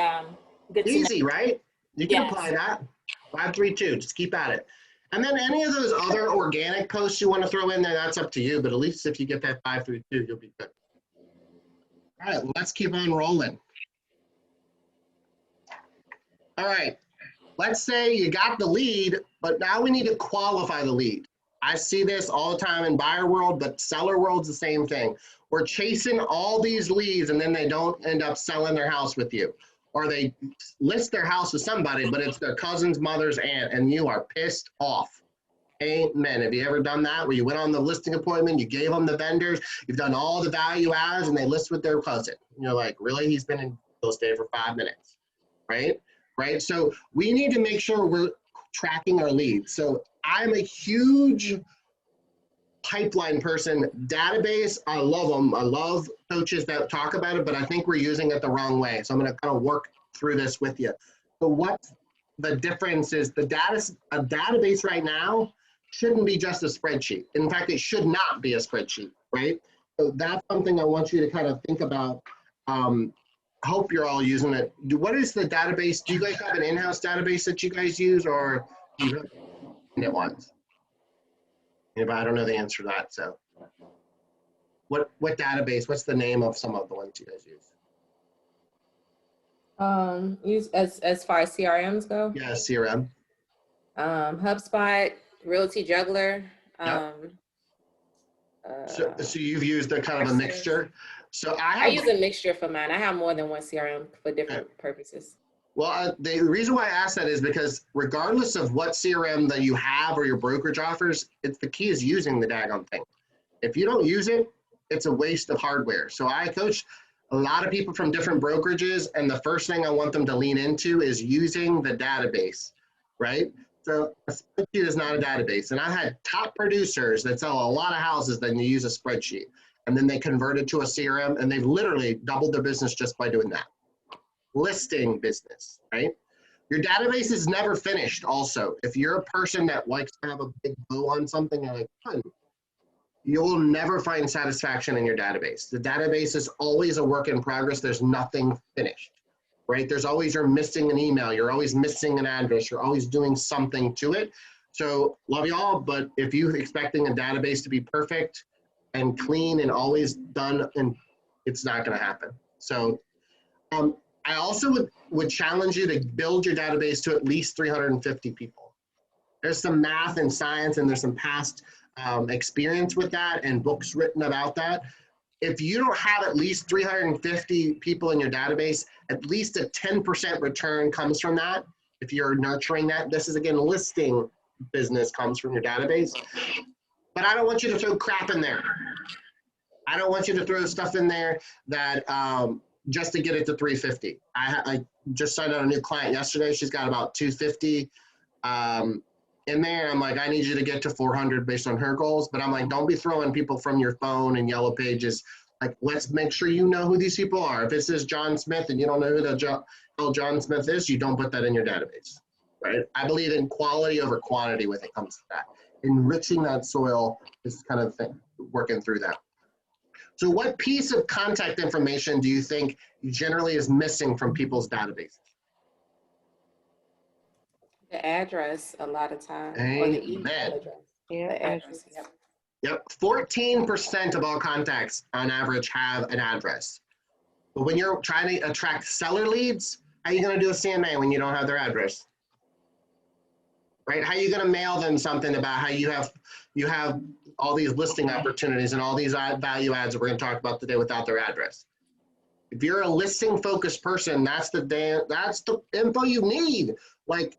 good. Easy, right? You can Yes. apply that. 5-3-2. Just keep at it. And then any of those other organic posts you want to throw in there, that's up to you. But at least if you get that 5 through 2, you'll be good. All right, let's keep on rolling. All right, let's say you got the lead, but now we need to qualify the lead. I see this all the time in buyer world, but seller world's the same thing. We're chasing all these leads and then they don't end up selling their house with you. Or they list their house with somebody, but it's their cousin's mother's aunt, and you are pissed off. Amen. Have you ever done that where you went on the listing appointment, you gave them the vendors, you've done all the value adds, and they list with their cousin? And you're like, really? He's been in real estate for 5 minutes, right? Right? So we need to make sure we're tracking our leads. So I'm a huge pipeline person. Database, I love them. I love coaches that talk about it, but I think we're using it the wrong way. So I'm going to kind of work through this with you. So what the difference is, a database right now shouldn't be just a spreadsheet. In fact, it should not be a spreadsheet, right? So that's something I want you to kind of think about. Hope you're all using it. What is the database? Do you guys have an in-house database that you guys use, or do you have it ones? I don't know the answer to that. So what database, what's the name of some of the ones you guys use? Use as far as CRMs go? Yeah, CRM. HubSpot, Realty Juggler. Yep. So you've used a kind of a mixture. So I use a mixture for mine. I have more than one CRM for different purposes. Well, the reason why I asked that is because regardless of what CRM that you have or your brokerage offers, the key is using the daggone thing. If you don't use it, it's a waste of hardware. So I coach a lot of people from different brokerages, and the first thing I want them to lean into is using the database, right? So a spreadsheet is not a database. And I had top producers that sell a lot of houses that use a spreadsheet, and then they converted to a CRM, and they've literally doubled their business just by doing that. Listing business, right? Your database is never finished also. If you're a person that likes to have a big bow on something, you're like, fun, you will never find satisfaction in your database. The database is always a work in progress. There's nothing finished, right? There's always, you're missing an email. You're always missing an address. You're always doing something to it. So love y'all, but if you're expecting a database to be perfect and clean and always done, and it's not going to happen. So I also would challenge you to build your database to at least 350 people. There's some math and science, and there's some past experience with that and books written about that. If you don't have at least 350 people in your database, at least a 10% return comes from that. If you're nurturing that, this is again, listing business comes from your database. But I don't want you to throw crap in there. I don't want you to throw stuff in there that just to get it to 350. I just signed on a new client yesterday. She's got about 250 in there. I'm like, I need you to get to 400 based on her goals. But I'm like, don't be throwing people from your phone and yellow pages. Like, let's make sure you know who these people are. If it says John Smith and you don't know who the hell John Smith is, you don't put that in your database, right? I believe in quality over quantity when it comes to that. Enriching that soil is kind of thing, working through that. So what piece of contact information do you think generally is missing from people's databases? The address a lot of times. Amen. Or the email address. Yeah, The address. Yep. Yep, 14% of all contacts on average have an address. But when you're trying to attract seller leads, how are you going to do a CMA when you don't have their address? Right? How are you going to mail them something about how you have all these listing opportunities and all these value adds that we're going to talk about today without their address? If you're a listing focused person, that's the info you need. Like,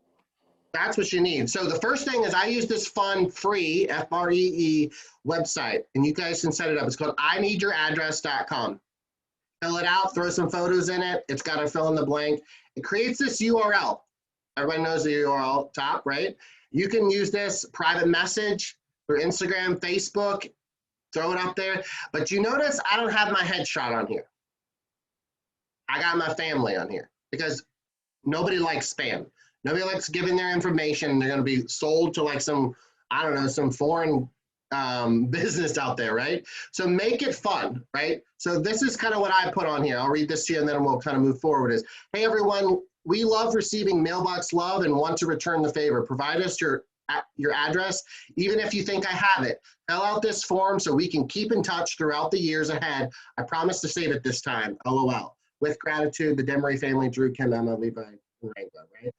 that's what you need. So the first thing is I use this fun free FREE website, and you guys can set it up. It's called ineedyouradress.com. Fill it out, throw some photos in it. It's got to fill in the blank. It creates this URL. Everybody knows the URL top, right? You can use this private message through Instagram, Facebook, throw it up there. But you notice I don't have my headshot on here. I got my family on here because nobody likes spam. Nobody likes giving their information. They're going to be sold to like some, I don't know, some foreign business out there, right? So make it fun, right? So this is kind of what I put on here. I'll read this to you and then we'll kind of move forward. Is, hey everyone, we love receiving mailbox love and want to return the favor. Provide us your your address, even if you think I have it. Fill out this form so we can keep in touch throughout the years ahead. I promise to save it this time, LOL. With gratitude, the Demery family, Drew, Kim, Emma, Levi, and Rango, right?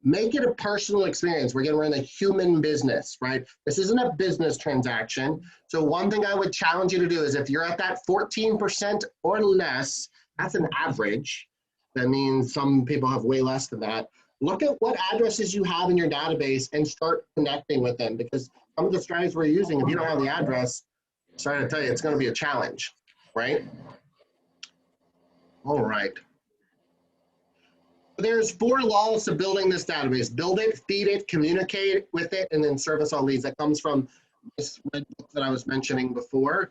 Make it a personal experience. We're in a human business, right? This isn't a business transaction. So one thing I would challenge you to do is if you're at that 14% or less, that's an average. That means some people have way less than that. Look at what addresses you have in your database and start connecting with them, because some of the strategies we're using, if you don't have the address, sorry to tell you, it's going to be a challenge, right? All right. There's 4 laws to building this database. Build it, feed it, communicate with it, and then service all leads. That comes from this red book that I was mentioning before.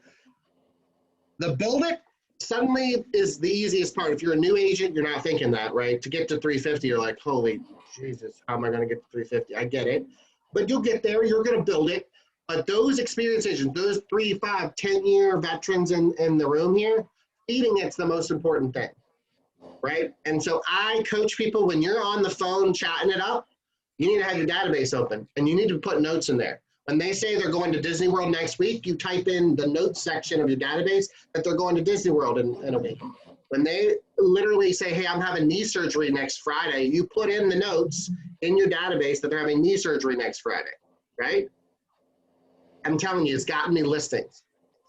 The build it suddenly is the easiest part. If you're a new agent, you're not thinking that, right? To get to 350, you're like, holy Jesus, how am I going to get to 350? I get it. But you'll get there. You're going to build it. But those experienced agents, those 3, 5, 10-year veterans in the room here, feeding it's the most important thing. Right? And so I coach people, when you're on the phone chatting it up, you need to have your database open and you need to put notes in there. When they say they're going to Disney World next week, you type in the notes section of your database that they're going to Disney World in a week. When they literally say, hey, I'm having knee surgery next Friday, you put in the notes in your database that they're having knee surgery next Friday, right? I'm telling you, it's gotten me listings.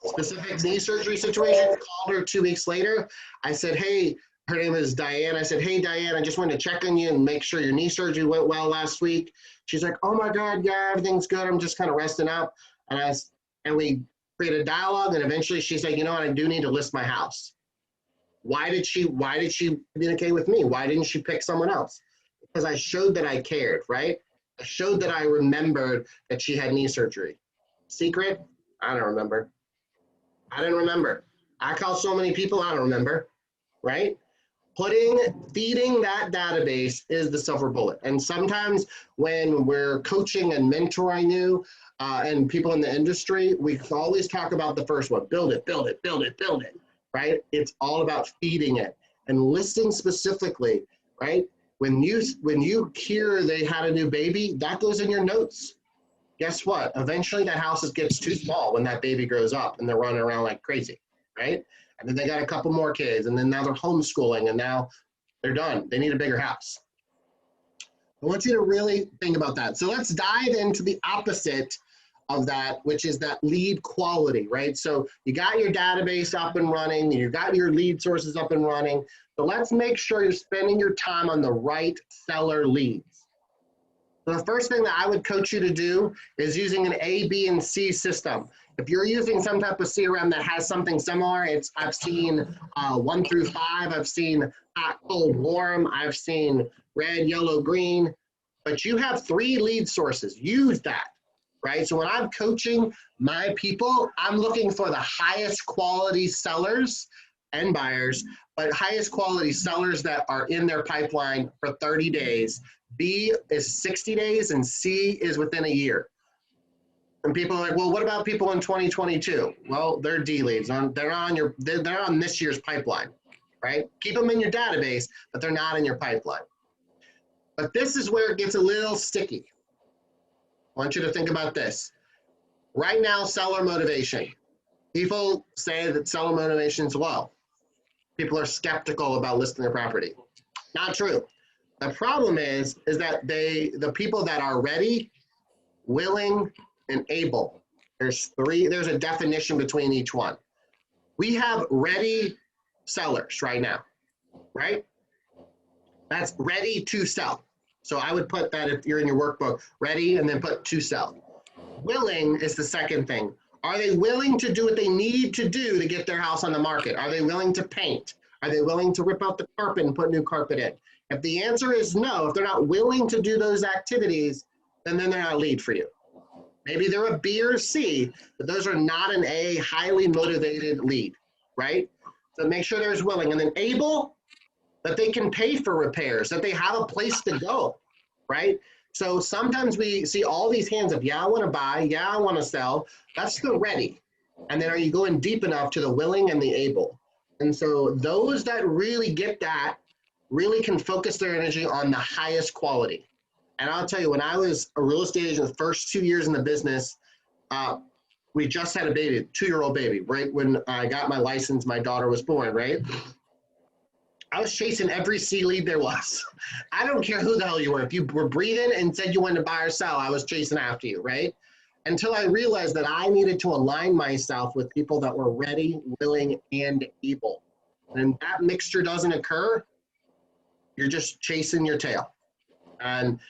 Specific knee surgery situation, called her 2 weeks later. I said, hey, her name is Diane. I said, hey, Diane, I just wanted to check on you and make sure your knee surgery went well last week. She's like, oh my God, yeah, everything's good. I'm just kind of resting up. And we created a dialogue, and eventually she said, you know what, I do need to list my house. Why did she communicate with me? Why didn't she pick someone else? Because I showed that I cared, right? I showed that I remembered that she had knee surgery. Secret? I don't remember. I didn't remember. I called so many people, I don't remember, right? Feeding that database is the silver bullet. And sometimes when we're coaching and mentoring you and people in the industry, we always talk about the first one, build it, build it, build it, build it, right? It's all about feeding it and listing specifically, right? When you hear they had a new baby, that goes in your notes. Guess what? Eventually that house gets too small when that baby grows up and they're running around like crazy, right? And then they got a couple more kids, and then now they're homeschooling, and now they're done. They need a bigger house. I want you to really think about that. So let's dive into the opposite of that, which is that lead quality, right? So you got your database up and running, you got your lead sources up and running. So let's make sure you're spending your time on the right seller leads. So the first thing that I would coach you to do is using an A, B, and C system. If you're using some type of CRM that has something similar, I've seen 1 through 5, I've seen hot, cold, warm, I've seen red, yellow, green, but you have 3 lead sources. Use that, right? So when I'm coaching my people, I'm looking for the highest quality sellers and buyers, but highest quality sellers that are in their pipeline for 30 days. B is 60 days and C is within a year. And people are like, well, what about people in 2022? Well, they're D leads. They're on this year's pipeline, right? Keep them in your database, but they're not in your pipeline. But this is where it gets a little sticky. I want you to think about this. Right now, seller motivation. People say that seller motivation is low. People are skeptical about listing their property. Not true. The problem is that the people that are ready, willing, and able, there's a definition between each one. We have ready sellers right now, right? That's ready to sell. So I would put that, if you're in your workbook, ready, and then put to sell. Willing is the second thing. Are they willing to do what they need to do to get their house on the market? Are they willing to paint? Are they willing to rip out the carpet and put new carpet in? If the answer is no, if they're not willing to do those activities, then they're not a lead for you. Maybe they're a B or C, but those are not an A, highly motivated lead, right? So make sure they're willing. And then able, that they can pay for repairs, that they have a place to go, right? So sometimes we see all these hands of, yeah, I want to buy, yeah, I want to sell. That's the ready. And then are you going deep enough to the willing and the able? And so those that really get that really can focus their energy on the highest quality. And I'll tell you, when I was a real estate agent, the first 2 years in the business, we just had a baby, 2-year-old baby, right? When I got my license, my daughter was born, right? I was chasing every C lead there was. I don't care who the hell you were. If you were breathing and said you wanted to buy or sell, I was chasing after you, right? Until I realized that I needed to align myself with people that were ready, willing, and able. And that mixture doesn't occur, you're just chasing your tail. And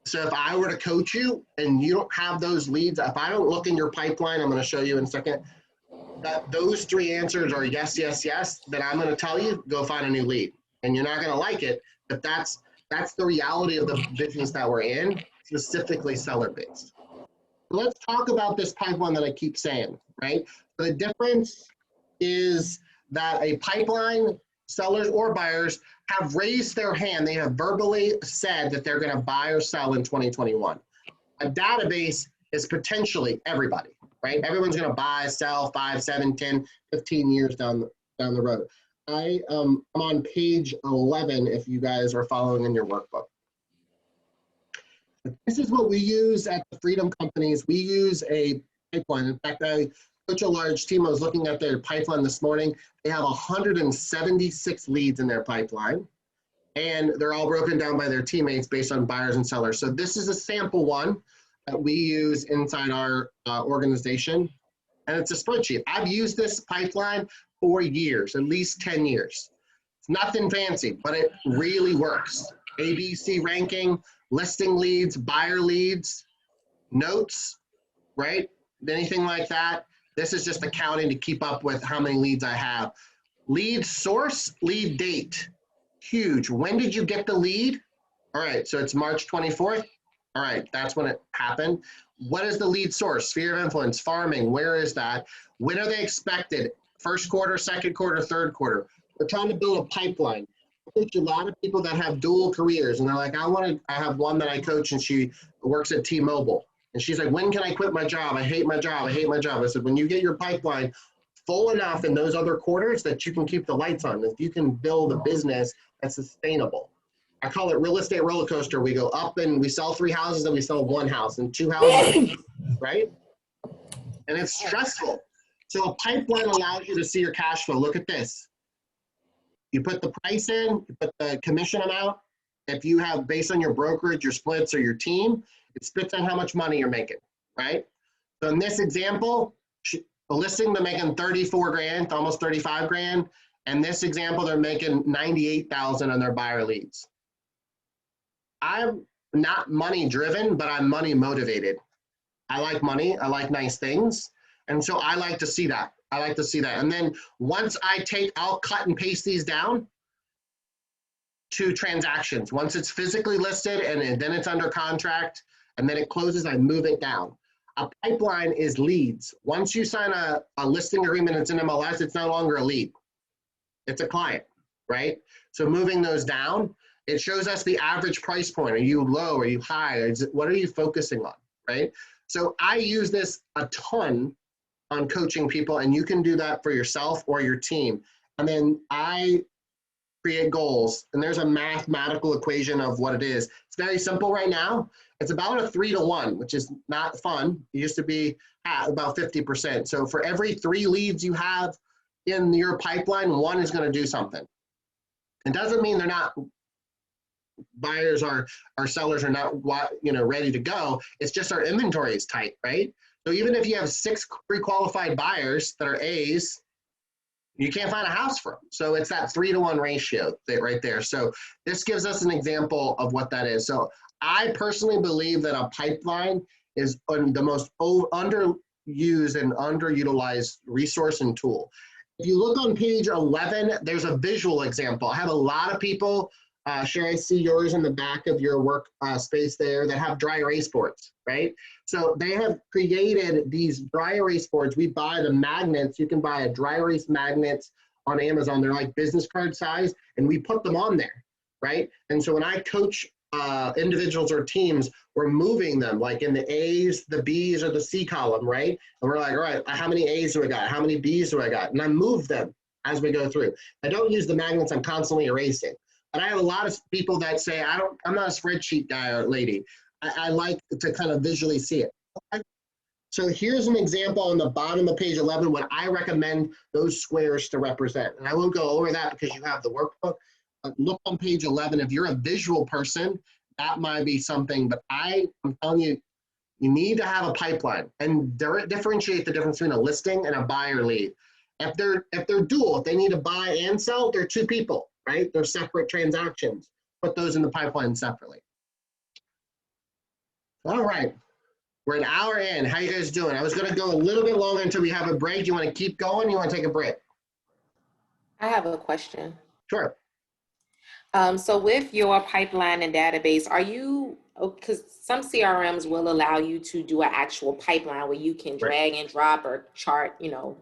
so if I were to coach you and you don't have those leads, if I don't look in your pipeline, I'm going to show you in a second, that those 3 answers are yes, yes, yes, then I'm going to tell you, go find a new lead. And you're not going to like it, but that's the reality of the business that we're in, specifically seller-based. Let's talk about this pipeline that I keep saying, right? The difference is that a pipeline, sellers or buyers, have raised their hand. They have verbally said that they're going to buy or sell in 2021. A database is potentially everybody, right? Everyone's going to buy, sell 5, 7, 10, 15 years down the road. I'm on page 11 if you guys are following in your workbook. This is what we use at the Freedom Companies. We use a pipeline. In fact, I coach a large team. I was looking at their pipeline this morning. They have 176 leads in their pipeline, and they're all broken down by their teammates based on buyers and sellers. So this is a sample one that we use inside our organization, and it's a spreadsheet. I've used this pipeline for years, at least 10 years. It's nothing fancy, but it really works. ABC ranking, listing leads, buyer leads, notes, right? Anything like that. This is just accounting to keep up with how many leads I have. Lead source, lead date, huge. When did you get the lead? All right, so it's March 24th. All right, that's when it happened. What is the lead source? Sphere of influence, farming, where is that? When are they expected? First quarter, second quarter, third quarter. We're trying to build a pipeline. I coach a lot of people that have dual careers, and they're like, I have one that I coach, and she works at T-Mobile. And she's like, when can I quit my job? I hate my job. I hate my job. I said, when you get your pipeline full enough in those other quarters that you can keep the lights on, if you can build a business that's sustainable. I call it real estate roller coaster. We go up and we sell 3 houses and we sell 1 house and 2 houses, right? And it's stressful. So a pipeline allows you to see your cash flow. Look at this. You put the price in, you put the commission amount. If you have, based on your brokerage, your splits, or your team, it spits on how much money you're making, right? So in this example, a listing, they're making 34 grand, almost 35 grand. And this example, they're making 98,000 on their buyer leads. I'm not money driven, but I'm money motivated. I like money, I like nice things. And so I like to see that. I like to see that. And then once I'll cut and paste these down to transactions. Once it's physically listed and then it's under contract and then it closes, I move it down. A pipeline is leads. Once you sign a listing agreement, it's in MLS, it's no longer a lead. It's a client, right? So moving those down, it shows us the average price point. Are you low? Are you high? What are you focusing on, right? So I use this a ton on coaching people, and you can do that for yourself or your team. And then I create goals, and there's a mathematical equation of what it is. It's very simple right now. It's about a 3-to-1, which is not fun. It used to be about 50%. So for every 3 leads you have in your pipeline, 1 is going to do something. It doesn't mean they're not buyers or sellers are not ready to go. It's just our inventory is tight, right? So even if you have 6 pre-qualified buyers that are A's, you can't find a house for them. So it's that 3-to-1 ratio right there. So this gives us an example of what that is. So I personally believe that a pipeline is the most underused and underutilized resource and tool. If you look on page 11, there's a visual example. I have a lot of people, Sherry, I see yours in the back of your work space there, that have dry erase boards, right? So they have created these dry erase boards. We buy the magnets. You can buy a dry erase magnets on Amazon. They're like business card size, and we put them on there, right? And so when I coach individuals or teams, we're moving them like in the A's, the B's, or the C column, right? And we're like, all right, how many A's do I got? How many B's do I got? And I move them as we go through. I don't use the magnets. I'm constantly erasing. But I have a lot of people that say, I'm not a spreadsheet guy or lady. I like to kind of visually see it. Okay. So here's an example on the bottom of page 11, what I recommend those squares to represent. And I won't go over that because you have the workbook. Look on page 11. If you're a visual person, that might be something, but I'm telling you, you need to have a pipeline and differentiate the difference between a listing and a buyer lead. If they're dual, if they need to buy and sell, they're two people, right? They're separate transactions. Put those in the pipeline separately. All right, we're an hour in. How you guys doing? I was going to go a little bit longer until we have a break. You want to keep going? You want to take a break? I have a question. Sure. So with your pipeline and database, are you, because some CRMs will allow you to do an actual pipeline where you can drag and drop or chart,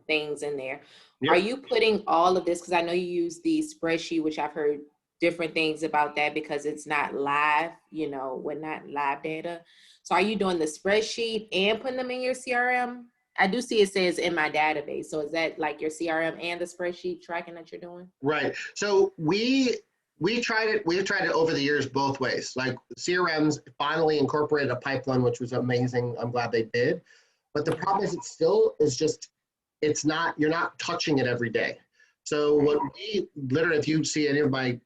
things in there. Yep. Are you putting all of this, because I know you use the spreadsheet, which I've heard different things about that because it's not live, with not live data. So are you doing the spreadsheet and putting them in your CRM? I do see it says in my database. So is that like your CRM and the spreadsheet tracking that you're doing? Right. So we've tried it over the years both ways. Like CRMs finally incorporated a pipeline, which was amazing. I'm glad they did. But the problem is you're not touching it every day. So what we literally, if you see any of my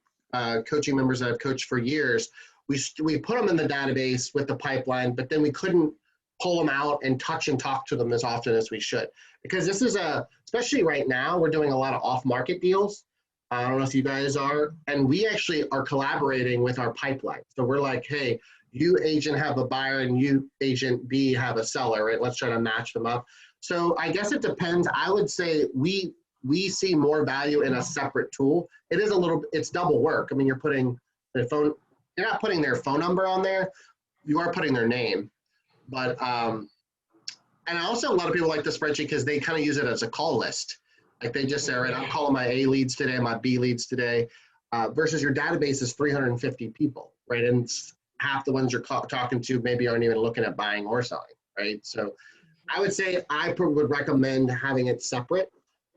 coaching members that I've coached for years, we put them in the database with the pipeline, but then we couldn't pull them out and touch and talk to them as often as we should. Because this is especially right now, we're doing a lot of off-market deals. I don't know if you guys are, and we actually are collaborating with our pipeline. So we're like, hey, you agent have a buyer and you agent B have a seller, right? Let's try to match them up. So I guess it depends. I would say we see more value in a separate tool. It's double work. I mean, you're not putting their phone number on there. You are putting their name. But, and also a lot of people like the spreadsheet because they kind of use it as a call list. Like they just say, all right, I'm calling my A leads today, my B leads today, versus your database is 350 people, right? And half the ones you're talking to maybe aren't even looking at buying or selling, right? So I would say I would recommend having it separate.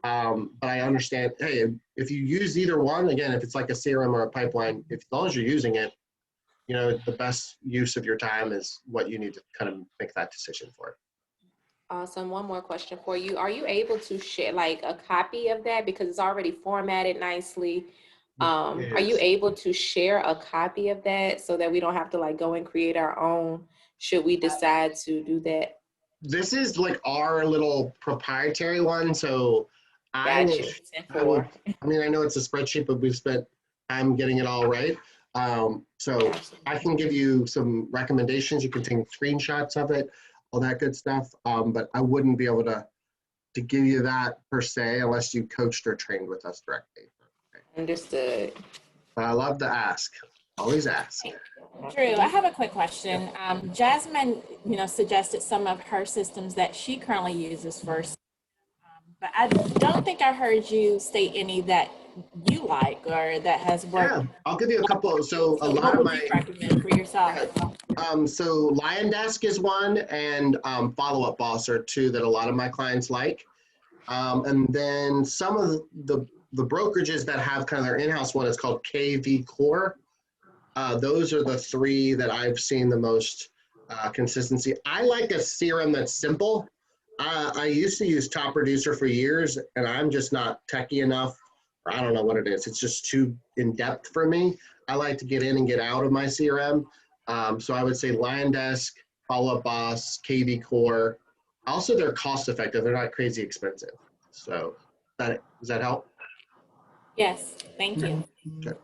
But I understand, hey, if you use either one, again, if it's like a CRM or a pipeline, as long as you're using it, the best use of your time is what you need to kind of make that decision for. Awesome. One more question for you. Are you able to share like a copy of that because it's already formatted nicely? Are you able to share a copy of that so that we don't have to like go and create our own should we decide to do that? This is like our little proprietary one. So I know it's a spreadsheet, but we've spent time getting it all right. So I can give you some recommendations. You can take screenshots of it, all that good stuff. But I wouldn't be able to give you that per se unless you coached or trained with us directly. Okay. Understood. But I love to ask. Always ask. Drew, I have a quick question. Jasmine, suggested some of her systems that she currently uses for, but I don't think I heard you state any that you like or that has worked. Yeah, I'll give you a couple. So a lot of my recommend for yourself. So Lion Desk is one, and Follow Up Boss are two that a lot of my clients like. And then some of the brokerages that have kind of their in-house one is called KV Core. Those are the three that I've seen the most consistency. I like a CRM that's simple. I used to use Top Producer for years, and I'm just not techie enough. Or I don't know what it is. It's just too in-depth for me. I like to get in and get out of my CRM. So I would say Lion Desk, Follow Up Boss, KV Core. Also, they're cost-effective. They're not crazy expensive. So does that help? Yes, thank you. Okay.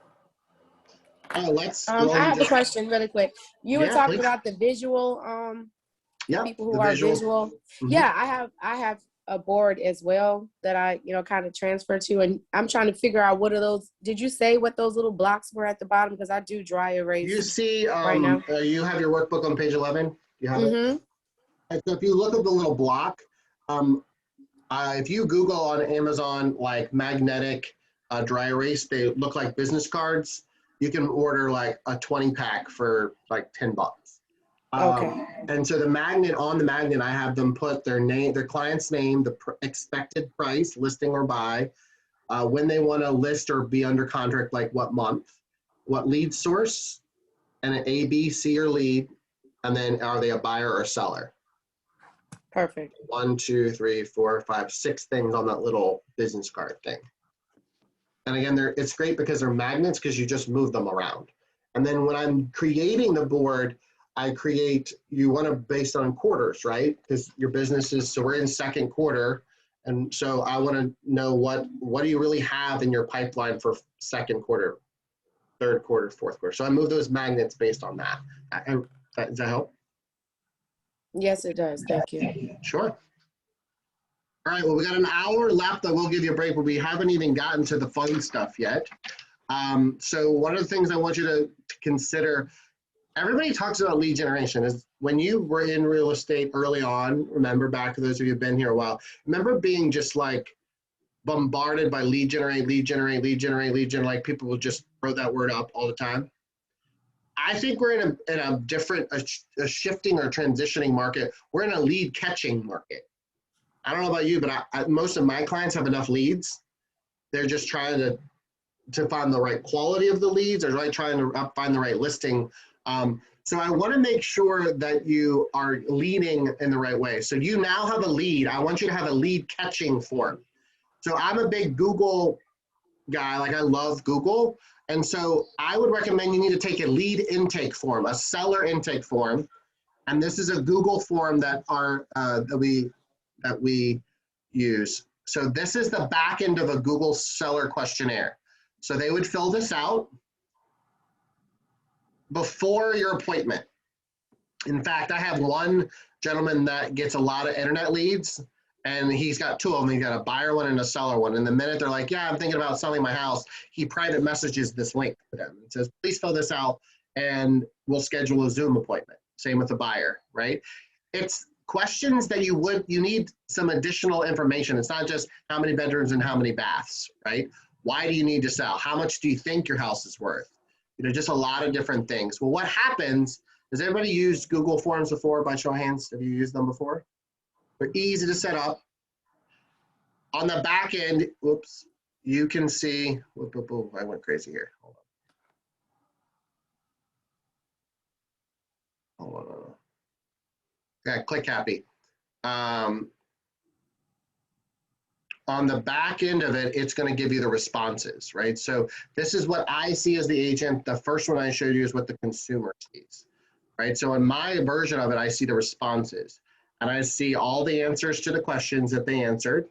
Let's I have a question really quick. You were talking about the visual people who are visual. Mm-hmm. Yeah, I have a board as well that I kind of transfer to, and I'm trying to figure out what are those. Did you say what those little blocks were at the bottom? Because I do dry erase. You see right now. You have your workbook on page 11. You have it. And so if you look at the little block, if you Google on Amazon like magnetic dry erase, they look like business cards. You can order like a 20-pack for like $10. Okay. And so on the magnet, I have them put their name, their client's name, the expected price, listing or buy, when they want to list or be under contract, like what month, what lead source, and an A, B, C, or lead, and then are they a buyer or seller? Perfect. 1, 2, 3, 4, 5, 6 things on that little business card thing. And again, it's great because they're magnets because you just move them around. And then when I'm creating the board, you want to based on quarters, right? Because your business is, so we're in second quarter. And so I want to know what do you really have in your pipeline for second quarter, third quarter, fourth quarter. So I move those magnets based on that. Does that help? Yes, it does. Thank you. Sure. All right, well, we got an hour left. I will give you a break, but we haven't even gotten to the fun stuff yet. So one of the things I want you to consider, everybody talks about lead generation. Is when you were in real estate early on, remember back to those of you who've been here a while, remember being just like bombarded by lead generate, like people will just throw that word up all the time. I think we're in a different, a shifting or transitioning market. We're in a lead catching market. I don't know about you, but most of my clients have enough leads. They're just trying to find the right quality of the leads, or trying to find the right listing. So I want to make sure that you are leading in the right way. So you now have a lead. I want you to have a lead catching form. So I'm a big Google guy. Like, I love Google. And so I would recommend you need to take a lead intake form, a seller intake form. And this is a Google form that we use. So this is the back end of a Google seller questionnaire. So they would fill this out before your appointment. In fact, I have one gentleman that gets a lot of internet leads, and he's got 2 of them. He's got a buyer one and a seller one. And the minute they're like, yeah, I'm thinking about selling my house, he private messages this link to them. It says, please fill this out and we'll schedule a Zoom appointment. Same with the buyer, right? It's questions that you need some additional information. It's not just how many bedrooms and how many baths, right? Why do you need to sell? How much do you think your house is worth? Just a lot of different things. Well, what happens, has everybody used Google Forms before by show of hands? Have you used them before? They're easy to set up. On the back end, whoops, you can see, I went crazy here. Hold on. Yeah, click happy. On the back end of it, it's going to give you the responses, right? So this is what I see as the agent. The first one I showed you is what the consumer sees, right? So in my version of it, I see the responses, and I see all the answers to the questions that they answered.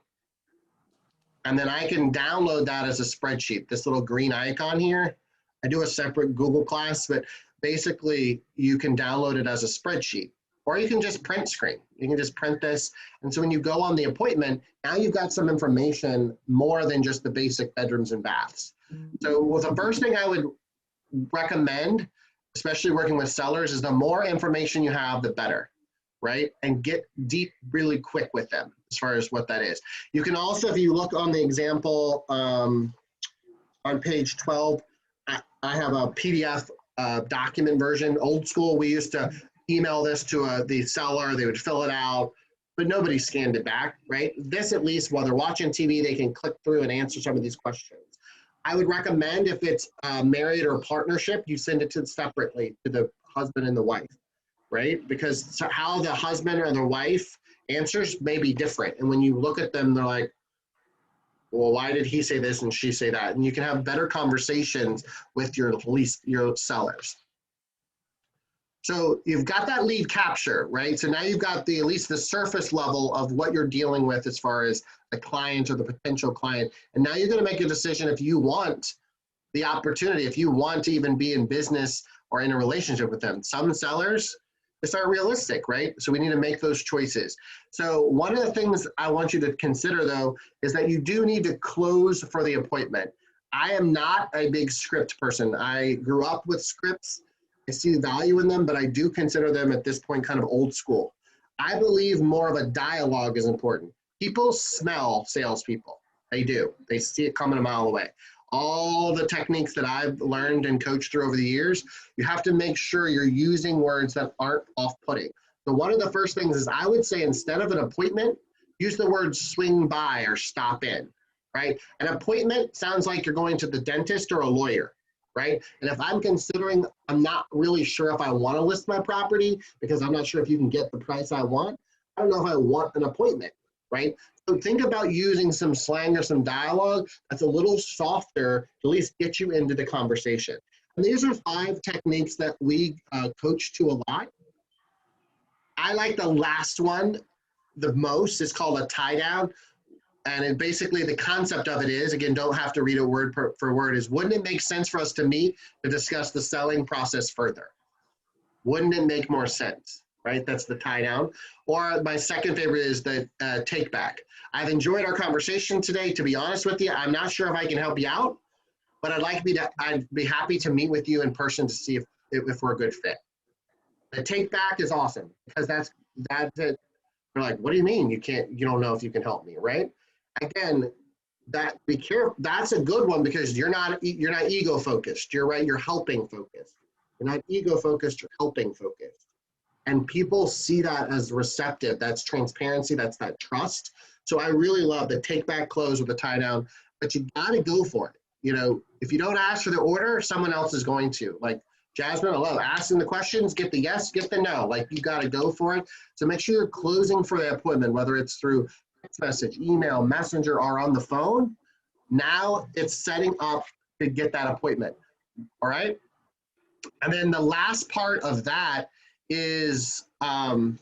And then I can download that as a spreadsheet, this little green icon here. I do a separate Google class, but basically you can download it as a spreadsheet, or you can just print screen. You can just print this. And so when you go on the appointment, now you've got some information more than just the basic bedrooms and baths. So the first thing I would recommend, especially working with sellers, is the more information you have, the better, right? And get deep really quick with them as far as what that is. You can also, if you look on the example on page 12, I have a PDF document version. Old school, we used to email this to the seller, they would fill it out, but nobody scanned it back, right? This, at least while they're watching TV, they can click through and answer some of these questions. I would recommend, if it's married or partnership, you send it separately to the husband and the wife, right? Because how the husband or the wife answers may be different. And when you look at them, they're like, well, why did he say this and she say that? And you can have better conversations with your sellers. So you've got that lead capture, right? So now you've got at least the surface level of what you're dealing with as far as the client or the potential client. And now you're going to make a decision if you want the opportunity, if you want to even be in business or in a relationship with them. Some sellers, it's not realistic, right? So we need to make those choices. So one of the things I want you to consider, though, is that you do need to close for the appointment. I am not a big script person. I grew up with scripts. I see value in them, but I do consider them at this point kind of old school. I believe more of a dialogue is important. People smell salespeople. They do. They see it coming a mile away. All the techniques that I've learned and coached through over the years, you have to make sure you're using words that aren't off-putting. So one of the first things is, I would say, instead of an appointment, use the word swing by or stop in, right? An appointment sounds like you're going to the dentist or a lawyer. right? And if I'm considering, I'm not really sure if I want to list my property because I'm not sure if you can get the price I want, I don't know if I want an appointment, right? So think about using some slang or some dialogue that's a little softer to at least get you into the conversation. And these are 5 techniques that we coach to a lot. I like the last one the most. It's called a tie down. And it basically, the concept of it is, again, don't have to read it word for word, is wouldn't it make sense for us to meet to discuss the selling process further? Wouldn't it make more sense, right? That's the tie down. Or my second favorite is the take back. I've enjoyed our conversation today. To be honest with you, I'm not sure if I can help you out, but I'd be happy to meet with you in person to see if we're a good fit. The take back is awesome because that's it. They're like, what do you mean you don't know if you can help me, right? Again, be careful. That's a good one because you're not ego focused. You're right. You're helping focused. You're not ego focused. You're helping focused. And people see that as receptive. That's transparency. That's that trust. So I really love the take back close with the tie down, but you got to go for it. You know, if you don't ask for the order, someone else is going to. Like Jasmine, I love asking the questions, get the yes, get the no. Like you got to go for it. So make sure you're closing for the appointment, whether it's through text message, email, messenger, or on the phone. Now it's setting up to get that appointment. All right. And then the last part of that is, here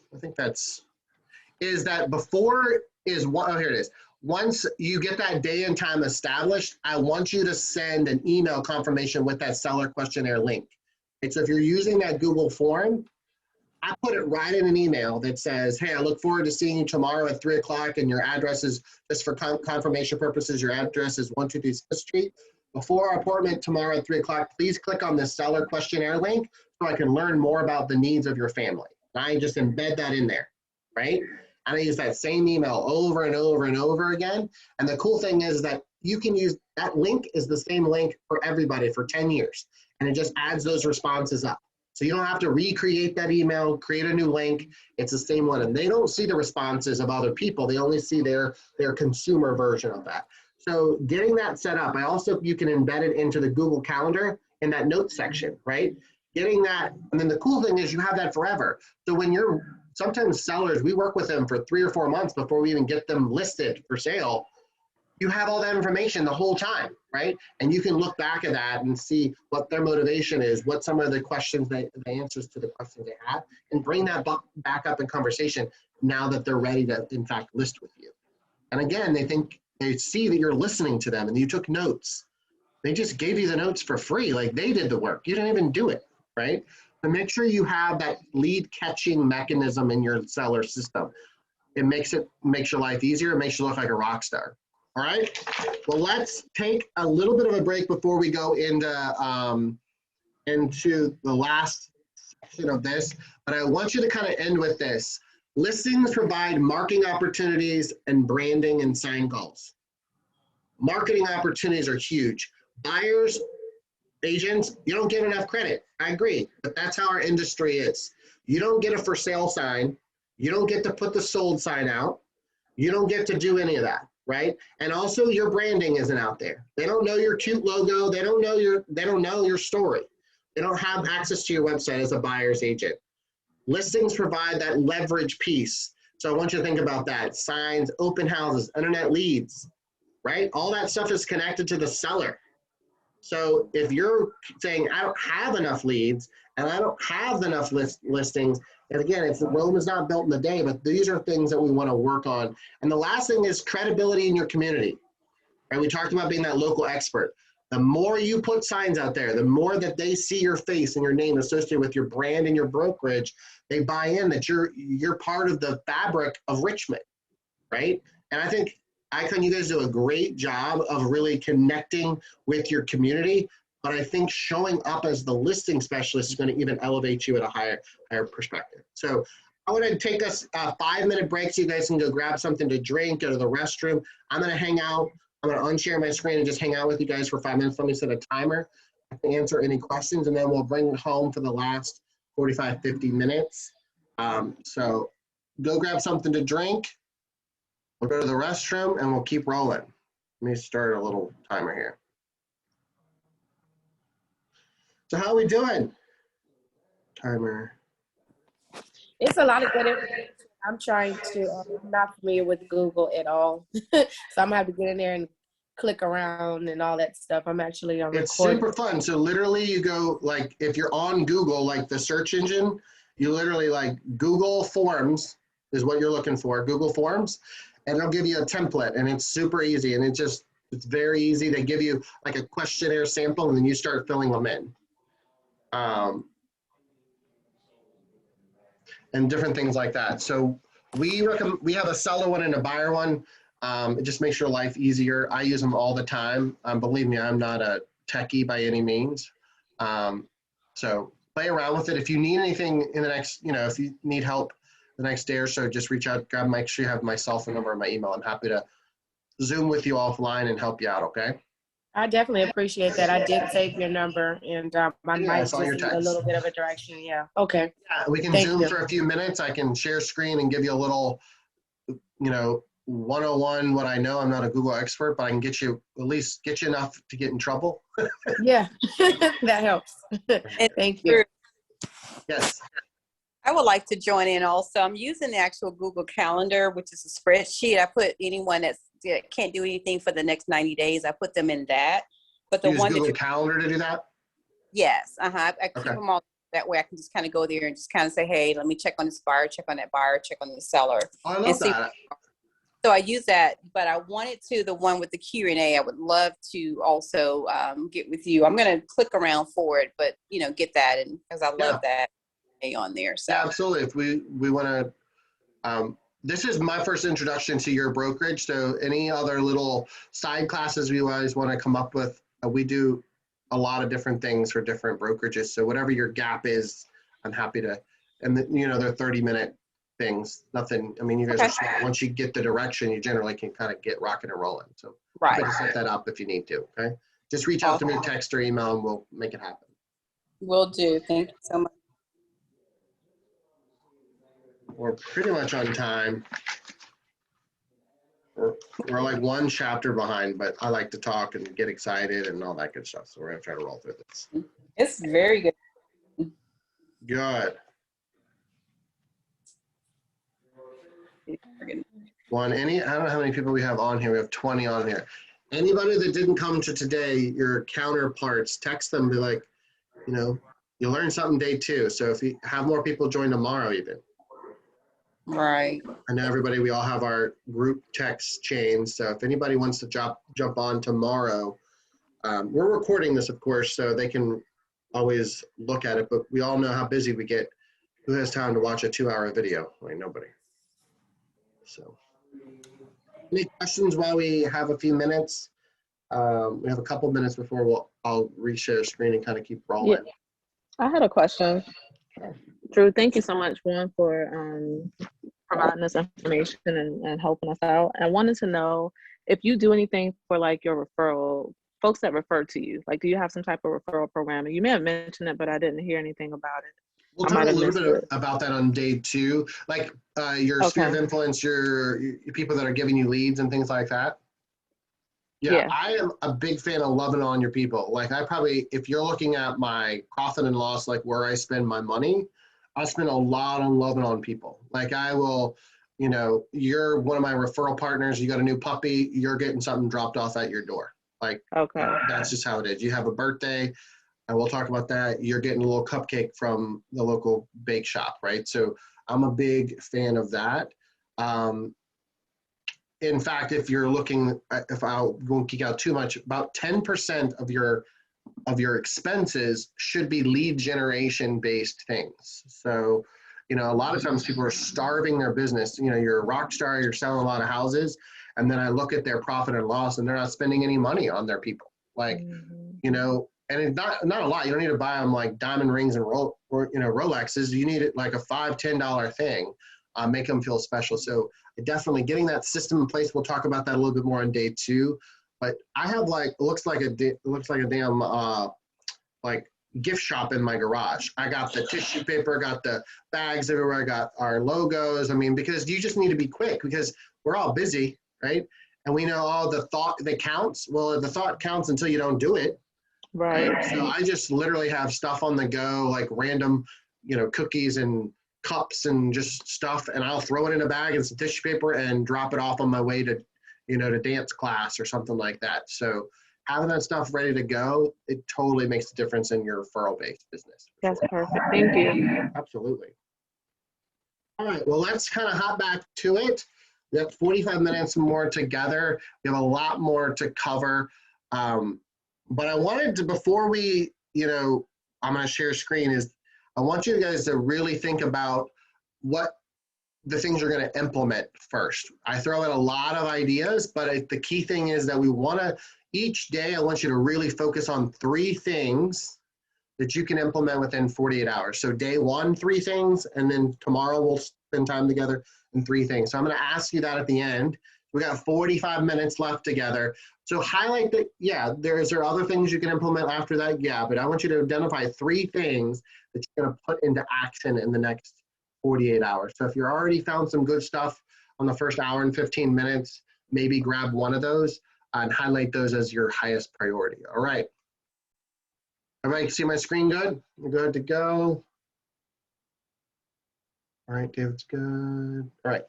it is. Once you get that day and time established, I want you to send an email confirmation with that seller questionnaire link. And so if you're using that Google form, I put it right in an email that says, hey, I look forward to seeing you tomorrow at 3 o'clock and your address is, just for confirmation purposes, your address is 123 Smith Street. Before our appointment tomorrow at 3 o'clock, please click on this seller questionnaire link so I can learn more about the needs of your family. And I just embed that in there, right? And I use that same email over and over and over again. And the cool thing is that you can use, that link is the same link for everybody for 10 years. And it just adds those responses up. So you don't have to recreate that email, create a new link. It's the same one. And they don't see the responses of other people. They only see their consumer version of that. So getting that set up, you can embed it into the Google Calendar in that notes section, right? Getting that, and then the cool thing is you have that forever. So when sometimes sellers, we work with them for 3 or 4 months before we even get them listed for sale. You have all that information the whole time, right? And you can look back at that and see what their motivation is, what some of the questions, the answers to the questions they have, and bring that back up in conversation now that they're ready to, in fact, list with you. And again, they see that you're listening to them and you took notes. They just gave you the notes for free. Like they did the work. You didn't even do it, right? So make sure you have that lead catching mechanism in your seller system. It makes your life easier. It makes you look like a rock star. All right. Well, let's take a little bit of a break before we go into the last section of this. But I want you to kind of end with this. Listings provide marketing opportunities and branding and sign calls. Marketing opportunities are huge. Buyers, agents, you don't get enough credit. I agree, but that's how our industry is. You don't get a for sale sign. You don't get to put the sold sign out. You don't get to do any of that, right? And also your branding isn't out there. They don't know your cute logo. They don't know your story. They don't have access to your website as a buyer's agent. Listings provide that leverage piece. So I want you to think about that. Signs, open houses, internet leads, right? All that stuff is connected to the seller. So if you're saying, I don't have enough leads and I don't have enough listings, and again, Rome is not built in a day, but these are things that we want to work on. And the last thing is credibility in your community. Right? We talked about being that local expert. The more you put signs out there, the more that they see your face and your name associated with your brand and your brokerage, they buy in that you're part of the fabric of Richmond, right? And I think ICON, you guys do a great job of really connecting with your community, but I think showing up as the listing specialist is going to even elevate you at a higher perspective. So I want to take us a 5-minute break so you guys can go grab something to drink, go to the restroom. I'm going to hang out. I'm going to unshare my screen and just hang out with you guys for 5 minutes. Let me set a timer to answer any questions, and then we'll bring it home for the last 45, 50 minutes. So go grab something to drink. We'll go to the restroom, and we'll keep rolling. Let me start a little timer here. So how are we doing? Timer. It's a lot of good information. I'm trying to, I'm not familiar with Google at all. So I'm gonna have to get in there and click around and all that stuff. I'm actually on It's recording. super fun. So literally you go, like, if you're on Google, like the search engine, you literally like Google Forms is what you're looking for, Google Forms, and they'll give you a template, and it's super easy, and it's very easy. They give you like a questionnaire sample, and then you start filling them in. And different things like that. So we have a seller one and a buyer one. It just makes your life easier. I use them all the time. Believe me, I'm not a techie by any means. So play around with it. If you need anything in the next, if you need help the next day or so, just reach out, make sure you have my cell phone number and my email. I'm happy to Zoom with you offline and help you out, okay? I definitely appreciate that. I did save your number, and I might just need a little bit of a direction. Yeah. Okay. Yeah, we can Zoom for a few minutes. I can share screen and give you a little, 101 what I know. I'm not a Google expert, but I can at least get you enough to get in trouble. Yeah, that helps. Thank you. Yes. I would like to join in also. I'm using the actual Google Calendar, which is a spreadsheet. I put anyone that can't do anything for the next 90 days, I put them in that. But the use one Google that Calendar to do that? Yes. I keep them all that way. I can just kind of go there and just kind of say, hey, let me check on this buyer, check on that buyer, check on the seller. I love that. So I use that, but I wanted to, the one with the Q&A, I would love to also get with you. I'm going to click around for it, but get that, and because I love that on there. So yeah, absolutely. If we want to, this is my first introduction to your brokerage. So any other little side classes we always want to come up with, we do a lot of different things for different brokerages. So whatever your gap is, I'm happy to, and they're 30-minute things. Nothing, you guys are smart. Once you get the direction, you generally can kind of get rocking and rolling. So happy to set that up if you need to, okay? Just reach out to me, text or email, and we'll make it happen. Will do. Thank you so much. We're pretty much on time. We're like one chapter behind, but I like to talk and get excited and all that good stuff. So we're going to try to roll through this. It's very good. Good. I don't know how many people we have on here. We have 20 on here. Anybody that didn't come to today, your counterparts, text them, be like, you learned something day 2. So if you have more people join tomorrow even. Right. I know everybody, we all have our group text chains. So if anybody wants to jump on tomorrow, we're recording this, of course, so they can always look at it. But we all know how busy we get. Who has time to watch a 2-hour video? Nobody. So any questions while we have a few minutes? We have a couple minutes before I'll reshare screen and kind of keep rolling. Yeah. I had a question. Sure. Drew, thank you so much, one, for providing this information and helping us out. And I wanted to know if you do anything for like your referral, folks that refer to you. Like, do you have some type of referral program? And you may have mentioned it, but I didn't hear anything about it. We'll talk a little bit about that on day 2, like your sphere of influence, your people that are giving you leads and things like that. Yeah, I am a big fan of loving on your people. Like if you're looking at my profit and loss, like where I spend my money, I spend a lot on loving on people. Like I will, you're one of my referral partners, you got a new puppy, you're getting something dropped off at your door. Like, that's just how it is. You have a birthday, and we'll talk about that. You're getting a little cupcake from the local bake shop, right? So I'm a big fan of that. In fact, if you're looking, if I won't geek out too much, about 10% of your expenses should be lead generation based things. So, a lot of times people are starving their business. You're a rock star, you're selling a lot of houses, and then I look at their profit and loss, and they're not spending any money on their people. Like, and it's not a lot. You don't need to buy them like diamond rings and Rolexes. You need it like a $5, $10 thing. Make them feel special. So definitely getting that system in place. We'll talk about that a little bit more on day 2. But I have it looks like a damn like gift shop in my garage. I got the tissue paper, got the bags everywhere, I got our logos. Because you just need to be quick because we're all busy, right? And we know all the thought that counts. Well, the thought counts until you don't do it. Right. So I just literally have stuff on the go, like random, cookies and cups and just stuff, and I'll throw it in a bag and some tissue paper and drop it off on my way to, to dance class or something like that. So having that stuff ready to go, it totally makes a difference in your referral-based business. That's perfect. Thank you. Absolutely. All right, well, let's kind of hop back to it. We have 45 minutes more together. We have a lot more to cover. But I wanted to, before we, I'm going to share screen, is I want you guys to really think about what the things you're going to implement first. I throw in a lot of ideas, but the key thing is that we want to, each day, I want you to really focus on 3 things that you can implement within 48 hours. So day 1, 3 things, and then tomorrow we'll spend time together in 3 things. So I'm going to ask you that at the end. We got 45 minutes left together. So highlight that, yeah, is there other things you can implement after that? Yeah, but I want you to identify 3 things that you're going to put into action in the next 48 hours. So if you already found some good stuff on the first hour and 15 minutes, maybe grab one of those and highlight those as your highest priority. All right. Everybody see my screen good? We're good to go. All right, David's good. All right.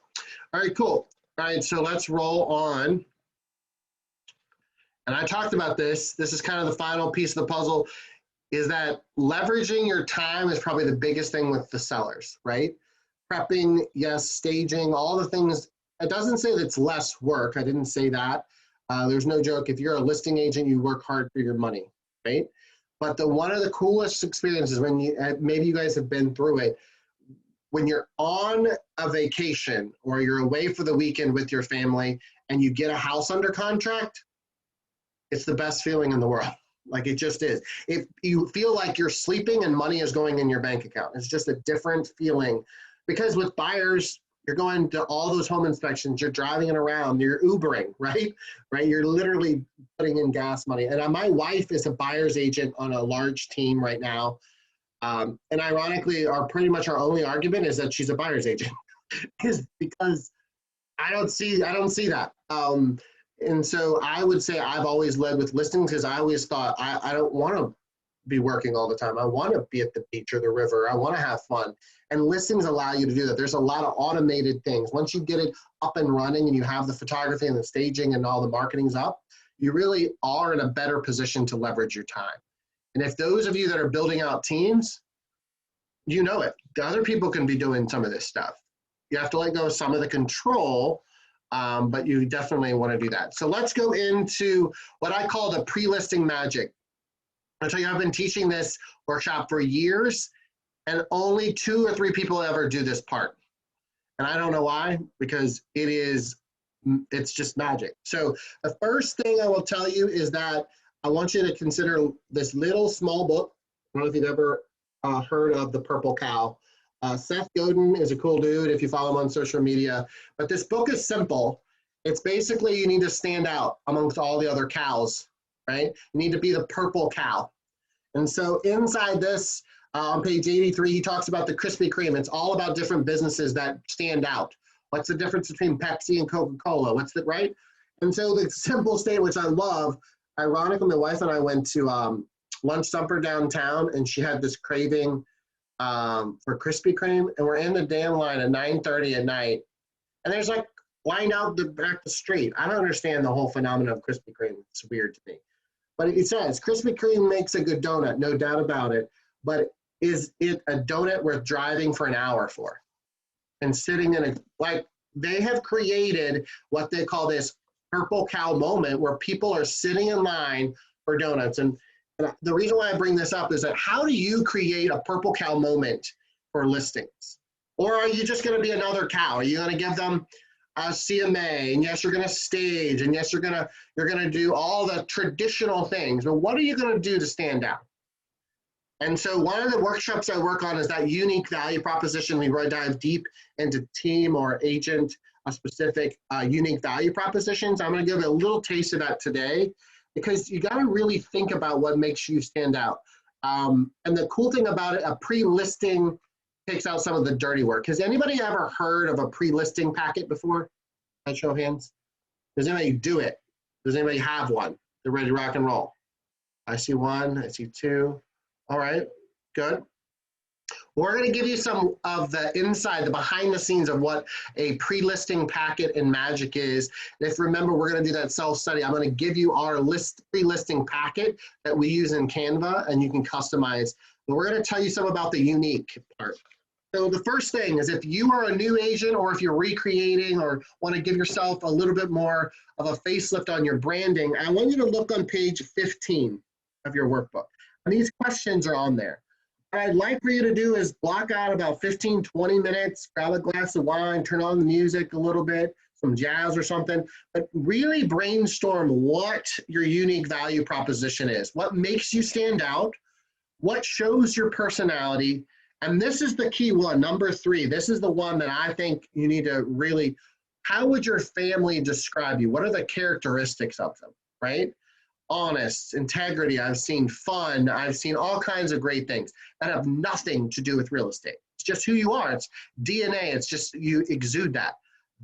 All right, cool. All right, so let's roll on. And I talked about this. This is kind of the final piece of the puzzle, is that leveraging your time is probably the biggest thing with the sellers, right? Prepping, yes, staging, all the things. It doesn't say that it's less work. I didn't say that. There's no joke. If you're a listing agent, you work hard for your money, right? But one of the coolest experiences when maybe you guys have been through it, when you're on a vacation or you're away for the weekend with your family and you get a house under contract, it's the best feeling in the world. Like, it just is. If you feel like you're sleeping and money is going in your bank account, it's just a different feeling. Because with buyers, you're going to all those home inspections, you're driving it around, you're Ubering, right? You're literally putting in gas money. And my wife is a buyer's agent on a large team right now. And ironically, pretty much our only argument is that she's a buyer's agent, is because I don't see that. And so I would say I've always led with listings, because I always thought I don't want to be working all the time. I want to be at the beach or the river. I want to have fun. And listings allow you to do that. There's a lot of automated things. Once you get it up and running and you have the photography and the staging and all the marketing's up, you really are in a better position to leverage your time. And if those of you that are building out teams, you know it. The other people can be doing some of this stuff. You have to let go of some of the control, but you definitely want to do that. So let's go into what I call the pre-listing magic. I'll tell you, I've been teaching this workshop for years, and only 2 or 3 people ever do this part. And I don't know why, because it's just magic. So the first thing I will tell you is that I want you to consider this little small book. I don't know if you've ever heard of The Purple Cow. Seth Godin is a cool dude if you follow him on social media. But this book is simple. It's basically, you need to stand out amongst all the other cows, right? You need to be the purple cow. And so inside this, on page 83, he talks about the Krispy Kreme. It's all about different businesses that stand out. What's the difference between Pepsi and Coca-Cola? Right? And so the simple statement, which I love, ironically, my wife and I went to lunch supper downtown, and she had this craving for Krispy Kreme, and we're in the damn line at 9:30 at night, and there's like lined out back the street. I don't understand the whole phenomenon of Krispy Kreme. It's weird to me. But it says, Krispy Kreme makes a good donut, no doubt about it, but is it a donut worth driving for an hour for? And sitting in they have created what they call this purple cow moment, where people are sitting in line for donuts. And the reason why I bring this up is that, how do you create a purple cow moment for listings? Or are you just going to be another cow? Are you going to give them a CMA? And yes, you're going to stage. And yes, you're going to do all the traditional things. But what are you going to do to stand out? And so one of the workshops I work on is that unique value proposition. We really dive deep into team or agent specific unique value propositions. I'm going to give you a little taste of that today, because you got to really think about what makes you stand out. And the cool thing about it, a pre-listing takes out some of the dirty work. Has anybody ever heard of a pre-listing packet before? By show of hands. Does anybody do it? Does anybody have one? They're ready to rock and roll. I see one, I see two. All right, good. We're going to give you some of the inside, the behind the scenes of what a pre-listing packet in Magic is. And if remember, we're going to do that self-study. I'm going to give you our pre-listing packet that we use in Canva, and you can customize. But we're going to tell you some about the unique part. So the first thing is, if you are a new agent, or if you're recreating or want to give yourself a little bit more of a facelift on your branding, I want you to look on page 15 of your workbook. And these questions are on there. What I'd like for you to do is block out about 15, 20 minutes, grab a glass of wine, turn on the music a little bit, some jazz or something, but really brainstorm what your unique value proposition is, what makes you stand out, what shows your personality. And this is the key one, number 3. This is the one that I think you need to really, how would your family describe you? What are the characteristics of them, right? Honest, integrity, I've seen fun, I've seen all kinds of great things that have nothing to do with real estate. It's just who you are. It's DNA. It's just you exude that.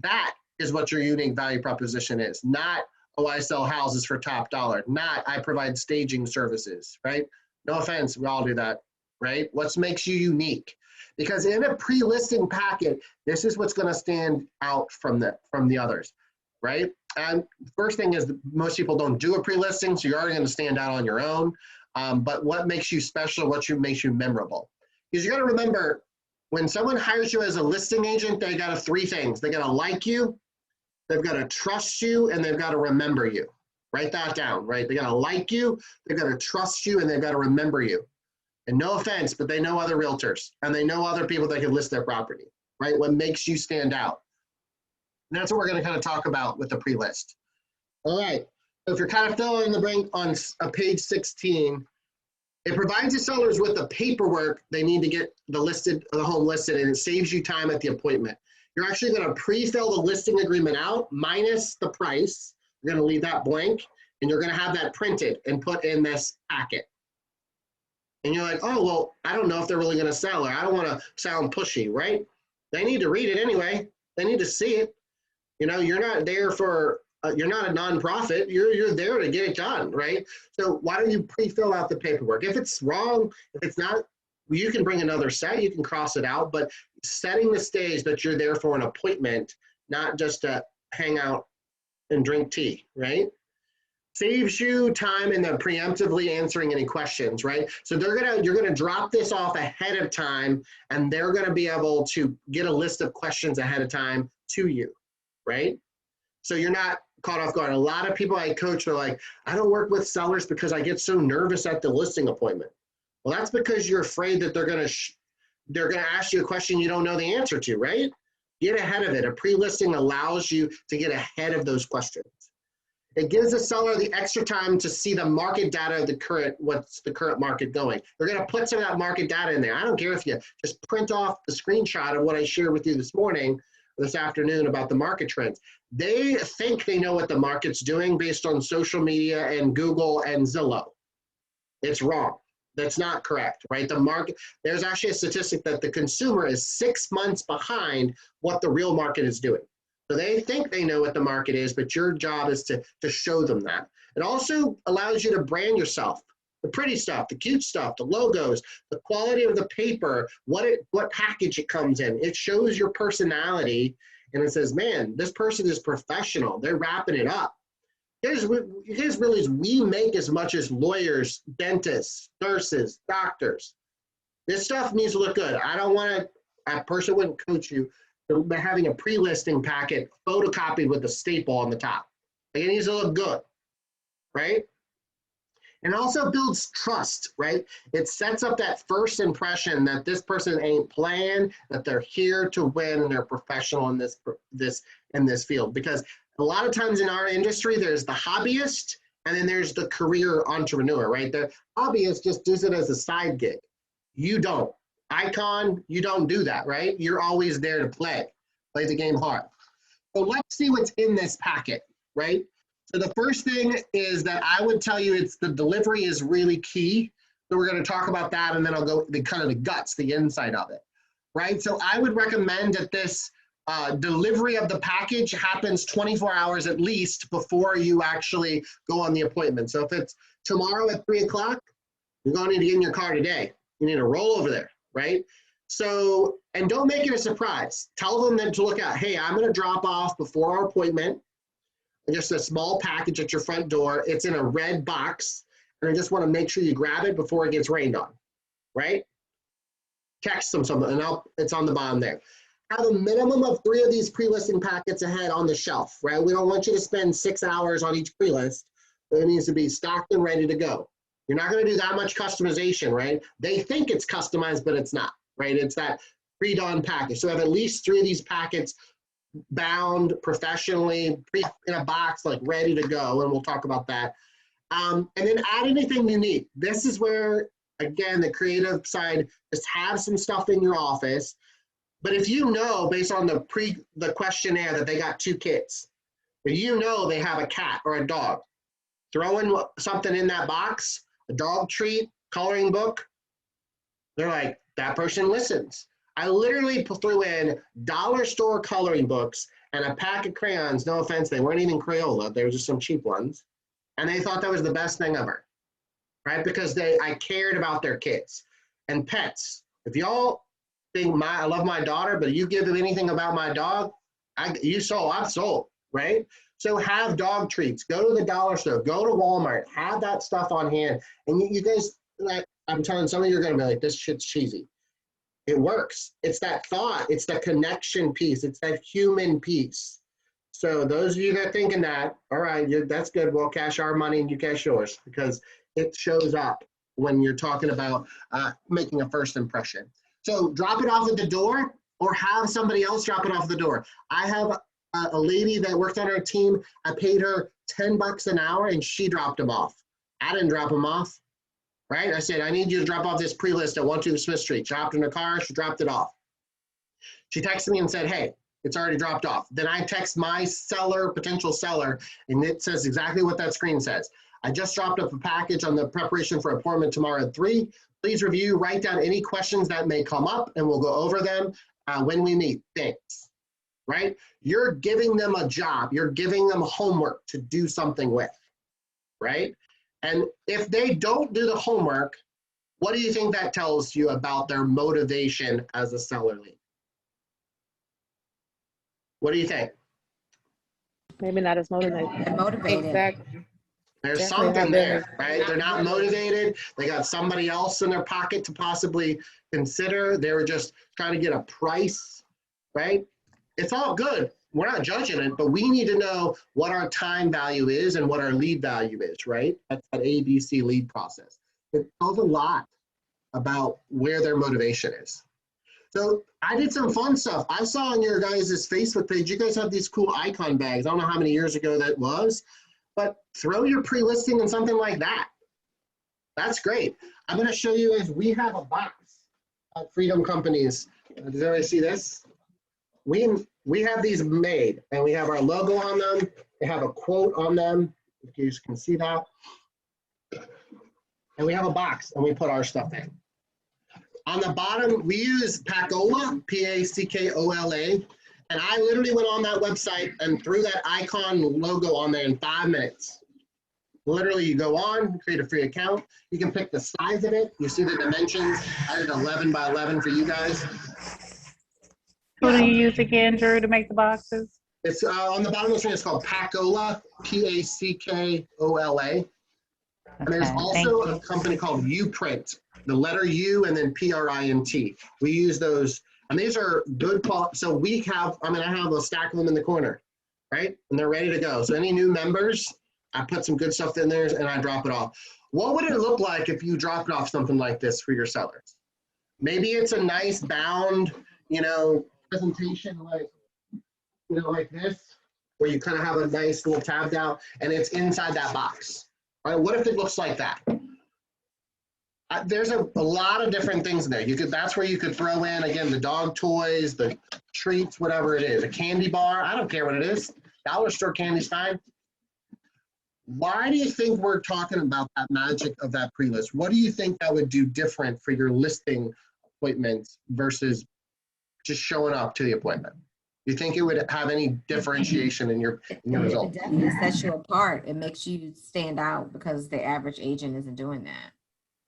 That is what your unique value proposition is. Not, oh, I sell houses for top dollar. Not, I provide staging services, right? No offense, we all do that, right? What makes you unique? Because in a pre-listing packet, this is what's going to stand out from the others, right? And first thing is, most people don't do a pre-listing, so you're already going to stand out on your own. But what makes you special, makes you memorable? Because you got to remember, when someone hires you as a listing agent, they got 3 things. They got to like you, they've got to trust you, and they've got to remember you. Write that down, right? They got to like you, they've got to trust you, and they've got to remember you. And no offense, but they know other realtors, and they know other people that can list their property, right? What makes you stand out? And that's what we're going to kind of talk about with the pre-list. All right, so if you're kind of filling in the blank on page 16, it provides the sellers with the paperwork they need to get the home listed, and it saves you time at the appointment. You're actually going to pre-fill the listing agreement out minus the price. You're going to leave that blank, and you're going to have that printed and put in this packet. And you're like, oh, well, I don't know if they're really going to sell, or I don't want to sound pushy, right? They need to read it anyway. They need to see it. You know, you're not there for, you're not a nonprofit. You're there to get it done, right? So why don't you pre-fill out the paperwork? If it's wrong, if it's not, you can bring another set, you can cross it out, but setting the stage that you're there for an appointment, not just to hang out and drink tea, right? Saves you time in the preemptively answering any questions, right? So you're gonna drop this off ahead of time, and they're gonna be able to get a list of questions ahead of time to you, right? So you're not caught off guard. A lot of people I coach are like, I don't work with sellers because I get so nervous at the listing appointment. Well, that's because you're afraid that they're gonna ask you a question you don't know the answer to, right? Get ahead of it. A pre-listing allows you to get ahead of those questions. It gives the seller the extra time to see the market data of what's the current market going. They're going to put some of that market data in there. I don't care if you just print off the screenshot of what I shared with you this morning, or this afternoon about the market trends. They think they know what the market's doing based on social media and Google and Zillow. It's wrong. That's not correct, right? The market, there's actually a statistic that the consumer is 6 months behind what the real market is doing. So they think they know what the market is, but your job is to show them that. It also allows you to brand yourself. The pretty stuff, the cute stuff, the logos, the quality of the paper, what package it comes in. It shows your personality, and it says, man, this person is professional. They're wrapping it up. Here's really, we make as much as lawyers, dentists, nurses, doctors. This stuff needs to look good. I don't want to, a person wouldn't coach you by having a pre-listing packet photocopied with a staple on the top. It needs to look good, right? And also builds trust, right? It sets up that first impression that this person ain't playing, that they're here to win, and they're professional in this field. Because a lot of times in our industry, there's the hobbyist, and then there's the career entrepreneur, right? The hobbyist just does it as a side gig. You don't. ICON, you don't do that, right? You're always there to play the game hard. So let's see what's in this packet, right? So the first thing is that I would tell you the delivery is really key. So we're going to talk about that, and then I'll go the guts, the inside of it, right? So I would recommend that this delivery of the package happens 24 hours at least before you actually go on the appointment. So if it's tomorrow at 3 o'clock, you're going to need to get in your car today. You need to roll over there, right? So, and don't make it a surprise. Tell them then to look at, hey, I'm going to drop off before our appointment, just a small package at your front door. It's in a red box, and I just want to make sure you grab it before it gets rained on, right? Text them something, and it's on the bottom there. Have a minimum of 3 of these pre-listing packets ahead on the shelf, right? We don't want you to spend 6 hours on each pre-list. It needs to be stocked and ready to go. You're not going to do that much customization, right? They think it's customized, but it's not, right? It's that pre-done package. So have at least 3 of these packets bound professionally, in a box, like ready to go, and we'll talk about that. And then add anything you need. This is where, again, the creative side, just have some stuff in your office. But if you know, based on the questionnaire, that they got 2 kids, or you know they have a cat or a dog, throw in something in that box, a dog treat, coloring book. They're like, that person listens. I literally threw in dollar store coloring books and a pack of crayons. No offense, they weren't even Crayola. They were just some cheap ones. And they thought that was the best thing ever, right? Because I cared about their kids. And pets. If y'all think I love my daughter, but you give them anything about my dog, I've sold, right? So have dog treats. Go to the dollar store. Go to Walmart. Have that stuff on hand. And you guys, like, I'm telling some of you are going to be like, this shit's cheesy. It works. It's that thought. It's the connection piece. It's that human piece. So those of you that are thinking that, all right, that's good. We'll cash our money and you cash yours, because it shows up when you're talking about making a first impression. So drop it off at the door, or have somebody else drop it off the door. I have a lady that worked on our team. I paid her $10 an hour and she dropped them off. I didn't drop them off, right? I said, I need you to drop off this pre-list at 1-2 Smith Street. She hopped in her car, she dropped it off. She texted me and said, hey, it's already dropped off. Then I text my seller, potential seller, and it says exactly what that screen says. I just dropped up a package on the preparation for appointment tomorrow at 3. Please review, write down any questions that may come up, and we'll go over them when we meet. Thanks, right? You're giving them a job. You're giving them homework to do something with, right? And if they don't do the homework, what do you think that tells you about their motivation as a seller lead? What do you think? Maybe not as motivated. Motivated. Exactly. There's something there, right? They're not motivated. They got somebody else in their pocket to possibly consider. They were just trying to get a price, right? It's all good. We're not judging it, but we need to know what our time value is and what our lead value is, right? That's that ABC lead process. It tells a lot about where their motivation is. So I did some fun stuff. I saw on your guys' Facebook page, you guys have these cool ICON bags. I don't know how many years ago that was, but throw your pre-listing in something like that. That's great. I'm going to show you is we have a box at Freedom Companies. Does everybody see this? We have these made, and we have our logo on them. They have a quote on them, if you can see that. And we have a box, and we put our stuff in. On the bottom, we use Packola, P-A-C-K-O-L-A. And I literally went on that website and threw that ICON logo on there in 5 minutes. Literally, you go on, create a free account. You can pick the size of it. You see the dimensions. I did 11 by 11 for you guys. Who do you use again, Drew, to make the boxes? It's on the bottom of the screen. It's called Packola, P-A-C-K-O-L-A. And there's also a company called Uprint, the letter U and then P-R-I-N-T. We use those. And these are good quality. So we have, I have a stack of them in the corner, right? And they're ready to go. So any new members, I put some good stuff in there and I drop it off. What would it look like if you dropped off something like this for your sellers? Maybe it's a nice bound, presentation like this, where you kind of have a nice little tabbed out and it's inside that box. All right, what if it looks like that? There's a lot of different things in there. That's where you could throw in, again, the dog toys, the treats, whatever it is, a candy bar. I don't care what it is. Dollar store candy's fine. Why do you think we're talking about that magic of that pre-list? What do you think that would do different for your listing appointments versus just showing up to the appointment? You think it would have any differentiation in your result? It definitely sets you apart. It makes you stand out because the average agent isn't doing that.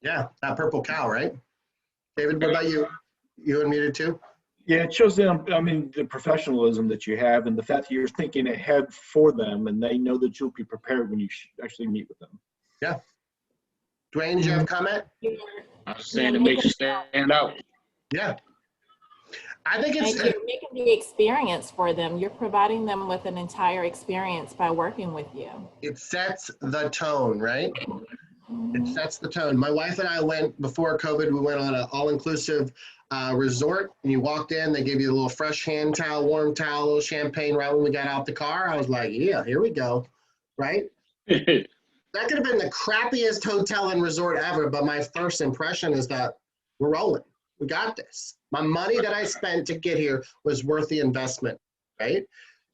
Yeah, that purple cow, right? David, what about you? You unmuted too? Yeah, it shows them, I mean, the professionalism that you have and the fact that you're thinking ahead for them and they know that you'll be prepared when you actually meet with them. Yeah. Dwayne, did you have a comment? I was saying it makes you stand out. Yeah. I think it's and you're making the experience for them. You're providing them with an entire experience by working with you. It sets the tone, right? It sets the tone. My wife and I went, before COVID, we went on an all-inclusive resort, and you walked in, they gave you a little fresh hand towel, warm towel, a little champagne right when we got out the car. I was like, yeah, here we go, right? That could have been the crappiest hotel and resort ever, but my first impression is that we're rolling. We got this. My money that I spent to get here was worth the investment, right?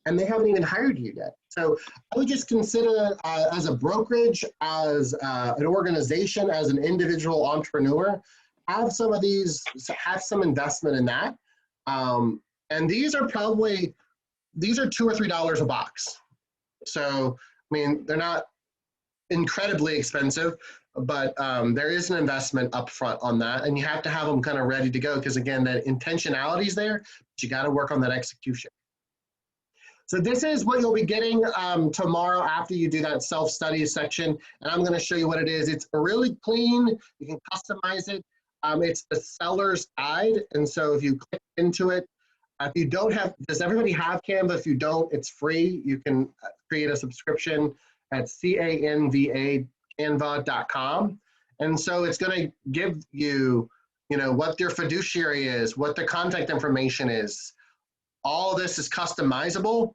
And they haven't even hired you yet. So I would just consider as a brokerage, as an organization, as an individual entrepreneur, have some of these, have some investment in that. And these are probably, these are $2 or $3 a box. So, I mean, they're not incredibly expensive, but there is an investment up front on that, and you have to have them kind of ready to go because, again, that intentionality is there, but you got to work on that execution. So this is what you'll be getting tomorrow after you do that self-study section, and I'm going to show you what it is. It's really clean. You can customize it. It's the seller's guide, and so if you click into it, if you don't have, does everybody have Canva? If you don't, it's free. You can create a subscription at Canva.com. And so it's going to give you, what your fiduciary is, what the contact information is. All of this is customizable.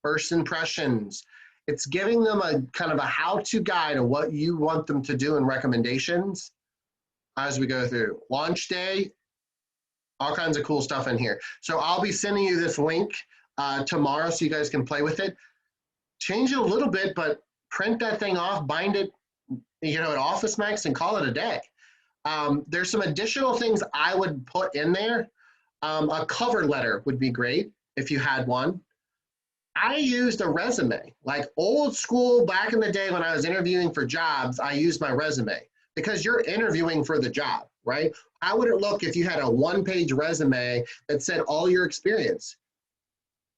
First impressions. It's giving them a kind of a how-to guide of what you want them to do and recommendations as we go through. Launch day, all kinds of cool stuff in here. So I'll be sending you this link tomorrow so you guys can play with it. Change it a little bit, but print that thing off, bind it, at Office Max and call it a day. There's some additional things I would put in there. A cover letter would be great if you had one. I used a resume, like old school back in the day when I was interviewing for jobs, I used my resume because you're interviewing for the job, right? How would it look if you had a one-page resume that said all your experience?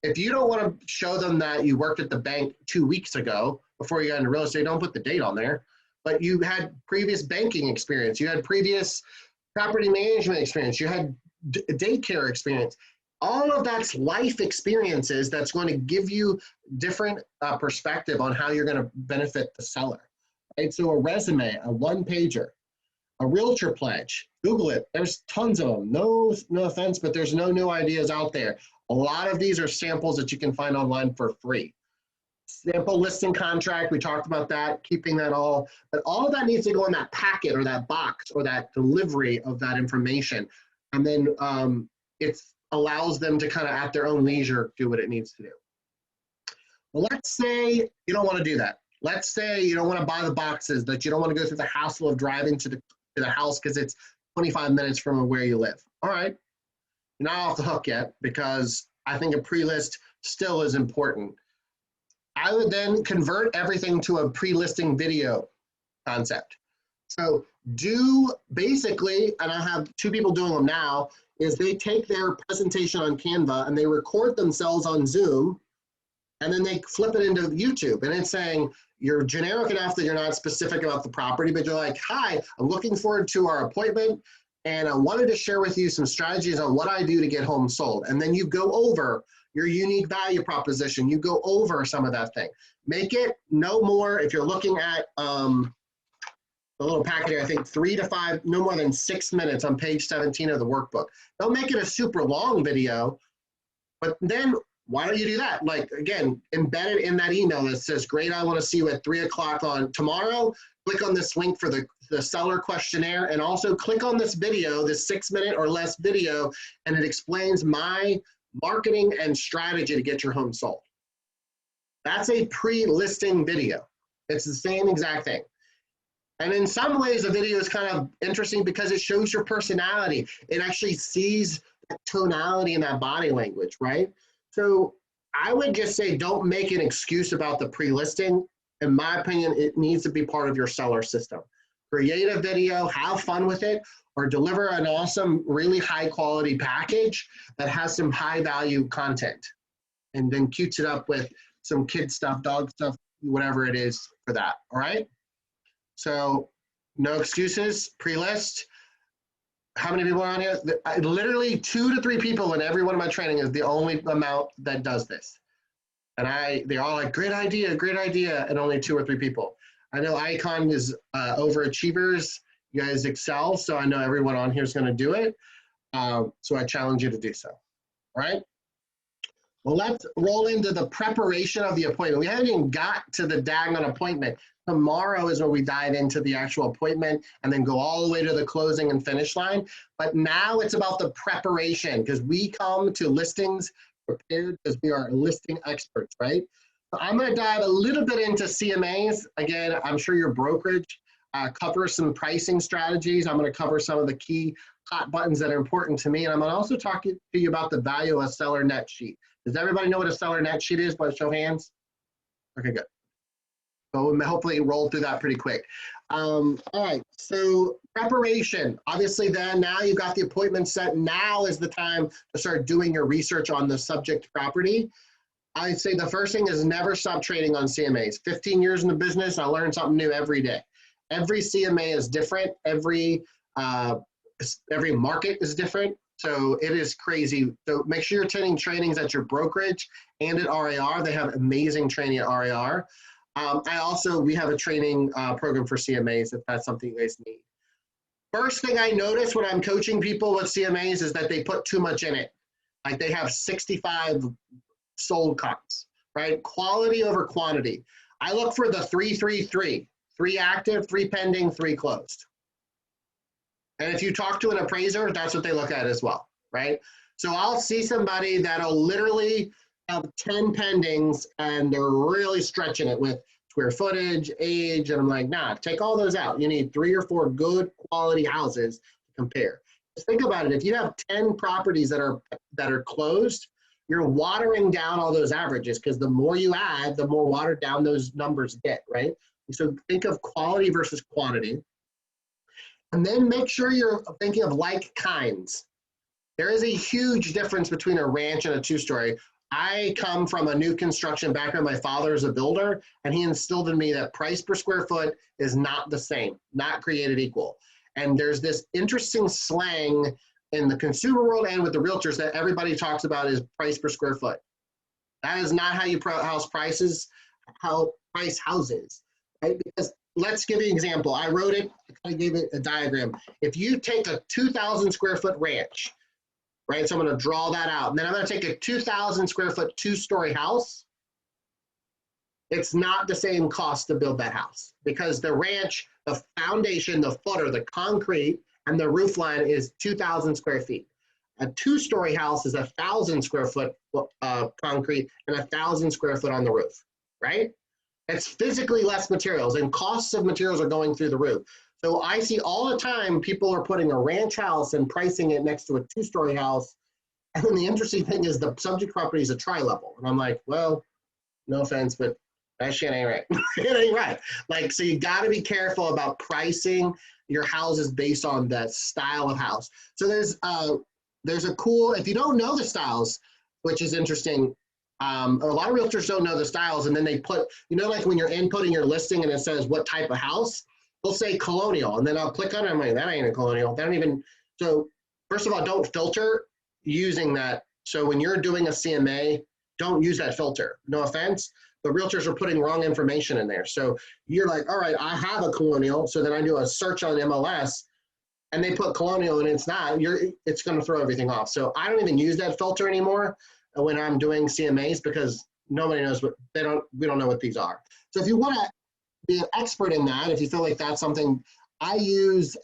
If you don't want to show them that you worked at the bank 2 weeks ago before you got into real estate, don't put the date on there. But you had previous banking experience. You had previous property management experience. You had daycare experience. All of that's life experiences that's going to give you different perspective on how you're going to benefit the seller. Right? So a resume, a one-pager, a realtor pledge. Google it. There's tons of them. No offense, but there's no new ideas out there. A lot of these are samples that you can find online for free. Sample listing contract, we talked about that, keeping that all, but all of that needs to go in that packet or that box or that delivery of that information. And then it allows them to kind of at their own leisure do what it needs to do. Well, let's say you don't want to do that. Let's say you don't want to buy the boxes, that you don't want to go through the hassle of driving to the house because it's 25 minutes from where you live. All right, you're not off the hook yet because I think a pre-list still is important. I would then convert everything to a pre-listing video concept. So do basically, and I have 2 people doing them now, is they take their presentation on Canva and they record themselves on Zoom and then they flip it into YouTube. And it's saying, you're generic enough that you're not specific about the property, but you're like, hi, I'm looking forward to our appointment and I wanted to share with you some strategies on what I do to get homes sold. And then you go over your unique value proposition. You go over some of that thing. Make it no more, if you're looking at the little packet here, I think 3 to 5, no more than 6 minutes on page 17 of the workbook. Don't make it a super long video, but then why don't you do that? Like, again, embed it in that email that says, great, I want to see you at 3 o'clock on tomorrow. Click on this link for the seller questionnaire, and also click on this video, this 6-minute or less video, and it explains my marketing and strategy to get your home sold. That's a pre-listing video. It's the same exact thing. And in some ways, the video is kind of interesting because it shows your personality. It actually sees that tonality and that body language, right? So I would just say, don't make an excuse about the pre-listing. In my opinion, it needs to be part of your seller system. Create a video, have fun with it, or deliver an awesome, really high quality package that has some high value content, and then cutes it up with some kid stuff, dog stuff, whatever it is for that, all right? So no excuses, pre-list. How many people are on here? Literally 2 to 3 people in every one of my training is the only amount that does this. And they're all like, great idea, and only 2 or 3 people. I know ICON is overachievers. You guys excel, so I know everyone on here is going to do it. So I challenge you to do so. All right? Well, let's roll into the preparation of the appointment. We haven't even got to the daggone appointment. Tomorrow is where we dive into the actual appointment and then go all the way to the closing and finish line. But now it's about the preparation, because we come to listings prepared because we are listing experts, right? So I'm going to dive a little bit into CMAs. Again, I'm sure your brokerage covers some pricing strategies. I'm going to cover some of the key hot buttons that are important to me. And I'm going to also talk to you about the value of a seller net sheet. Does everybody know what a seller net sheet is by show of hands? Okay, good. So we'll hopefully roll through that pretty quick. All right, so preparation. Obviously then, now you've got the appointment set. Now is the time to start doing your research on the subject property. I'd say the first thing is never stop trading on CMAs. 15 years in the business, I learn something new every day. Every CMA is different. Every market is different. So it is crazy. So make sure you're attending trainings at your brokerage and at RAR. They have amazing training at RAR. We have a training program for CMAs if that's something you guys need. First thing I notice when I'm coaching people with CMAs is that they put too much in it. Like they have 65 sold comps, right? Quality over quantity. I look for the 3-3-3. 3 active, 3 pending, 3 closed. And if you talk to an appraiser, that's what they look at as well, right? So I'll see somebody that'll literally have 10 pendings and they're really stretching it with square footage, age, and I'm like, nah, take all those out. You need 3 or 4 good quality houses to compare. Just think about it. If you have 10 properties that are closed, you're watering down all those averages, because the more you add, the more watered down those numbers get, right? So think of quality versus quantity. And then make sure you're thinking of like kinds. There is a huge difference between a ranch and a 2-story. I come from a new construction background. My father is a builder, and he instilled in me that price per square foot is not the same, not created equal. And there's this interesting slang in the consumer world and with the realtors that everybody talks about is price per square foot. That is not how you price houses, right? Because let's give you an example. I wrote it, I gave it a diagram. If you take a 2,000 square foot ranch, right? So I'm going to draw that out. And then I'm going to take a 2,000 square foot 2-story house. It's not the same cost to build that house, because the ranch, the foundation, the footer, the concrete, and the roof line is 2,000 square feet. A 2-story house is 1,000 square foot concrete and 1,000 square foot on the roof, right? It's physically less materials, and costs of materials are going through the roof. So I see all the time people are putting a ranch house and pricing it next to a 2-story house. And then the interesting thing is the subject property is a tri-level. And I'm like, well, no offense, but that shit ain't right. It ain't right. Like, so you got to be careful about pricing your houses based on that style of house. So there's a cool, if you don't know the styles, which is interesting, a lot of realtors don't know the styles, and then they put, you know, like when you're inputting your listing and it says what type of house, they'll say colonial, and then I'll click on it, I'm like, that ain't a colonial. They don't even, so first of all, don't filter using that. So when you're doing a CMA, don't use that filter. No offense, but realtors are putting wrong information in there. So you're like, all right, I have a colonial. So then I do a search on MLS and they put colonial and it's not, it's going to throw everything off. So I don't even use that filter anymore when I'm doing CMAs, because nobody knows what, we don't know what these are. So if you want to be an expert in that, if you feel like that's something I use,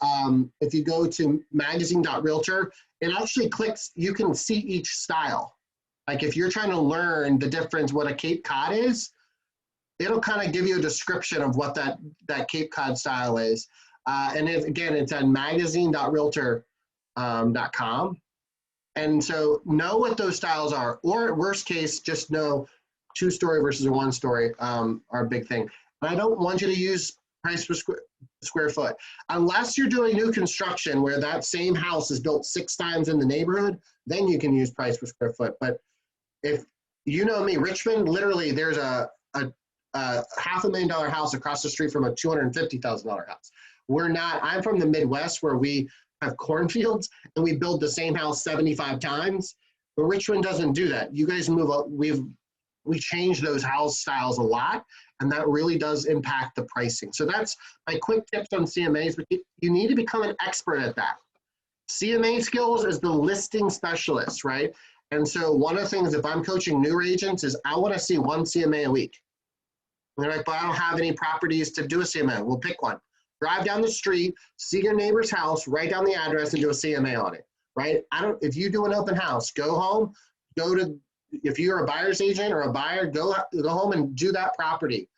if you go to magazine.realtor, it actually clicks, you can see each style. Like if you're trying to learn the difference, what a Cape Cod is, it'll kind of give you a description of what that Cape Cod style is. And again, it's at magazine.realtor.com. And so know what those styles are, or worst case, just know 2-story versus a 1-story are a big thing. And I don't want you to use price per square foot. Unless you're doing new construction where that same house is built 6 times in the neighborhood, then you can use price per square foot. But if you know me, Richmond, literally there's a $500,000 house across the street from a $250,000 house. I'm from the Midwest where we have cornfields and we build the same house 75 times, but Richmond doesn't do that. You guys move up, we change those house styles a lot, and that really does impact the pricing. So that's my quick tips on CMAs, but you need to become an expert at that. CMA skills is the listing specialist, right? And so one of the things, if I'm coaching new agents, is I want to see 1 CMA a week. And they're like, but I don't have any properties to do a CMA. We'll pick one. Drive down the street, see your neighbor's house, write down the address, and do a CMA on it, right? If you do an open house, go home, if you're a buyer's agent or a buyer, go home and do that property.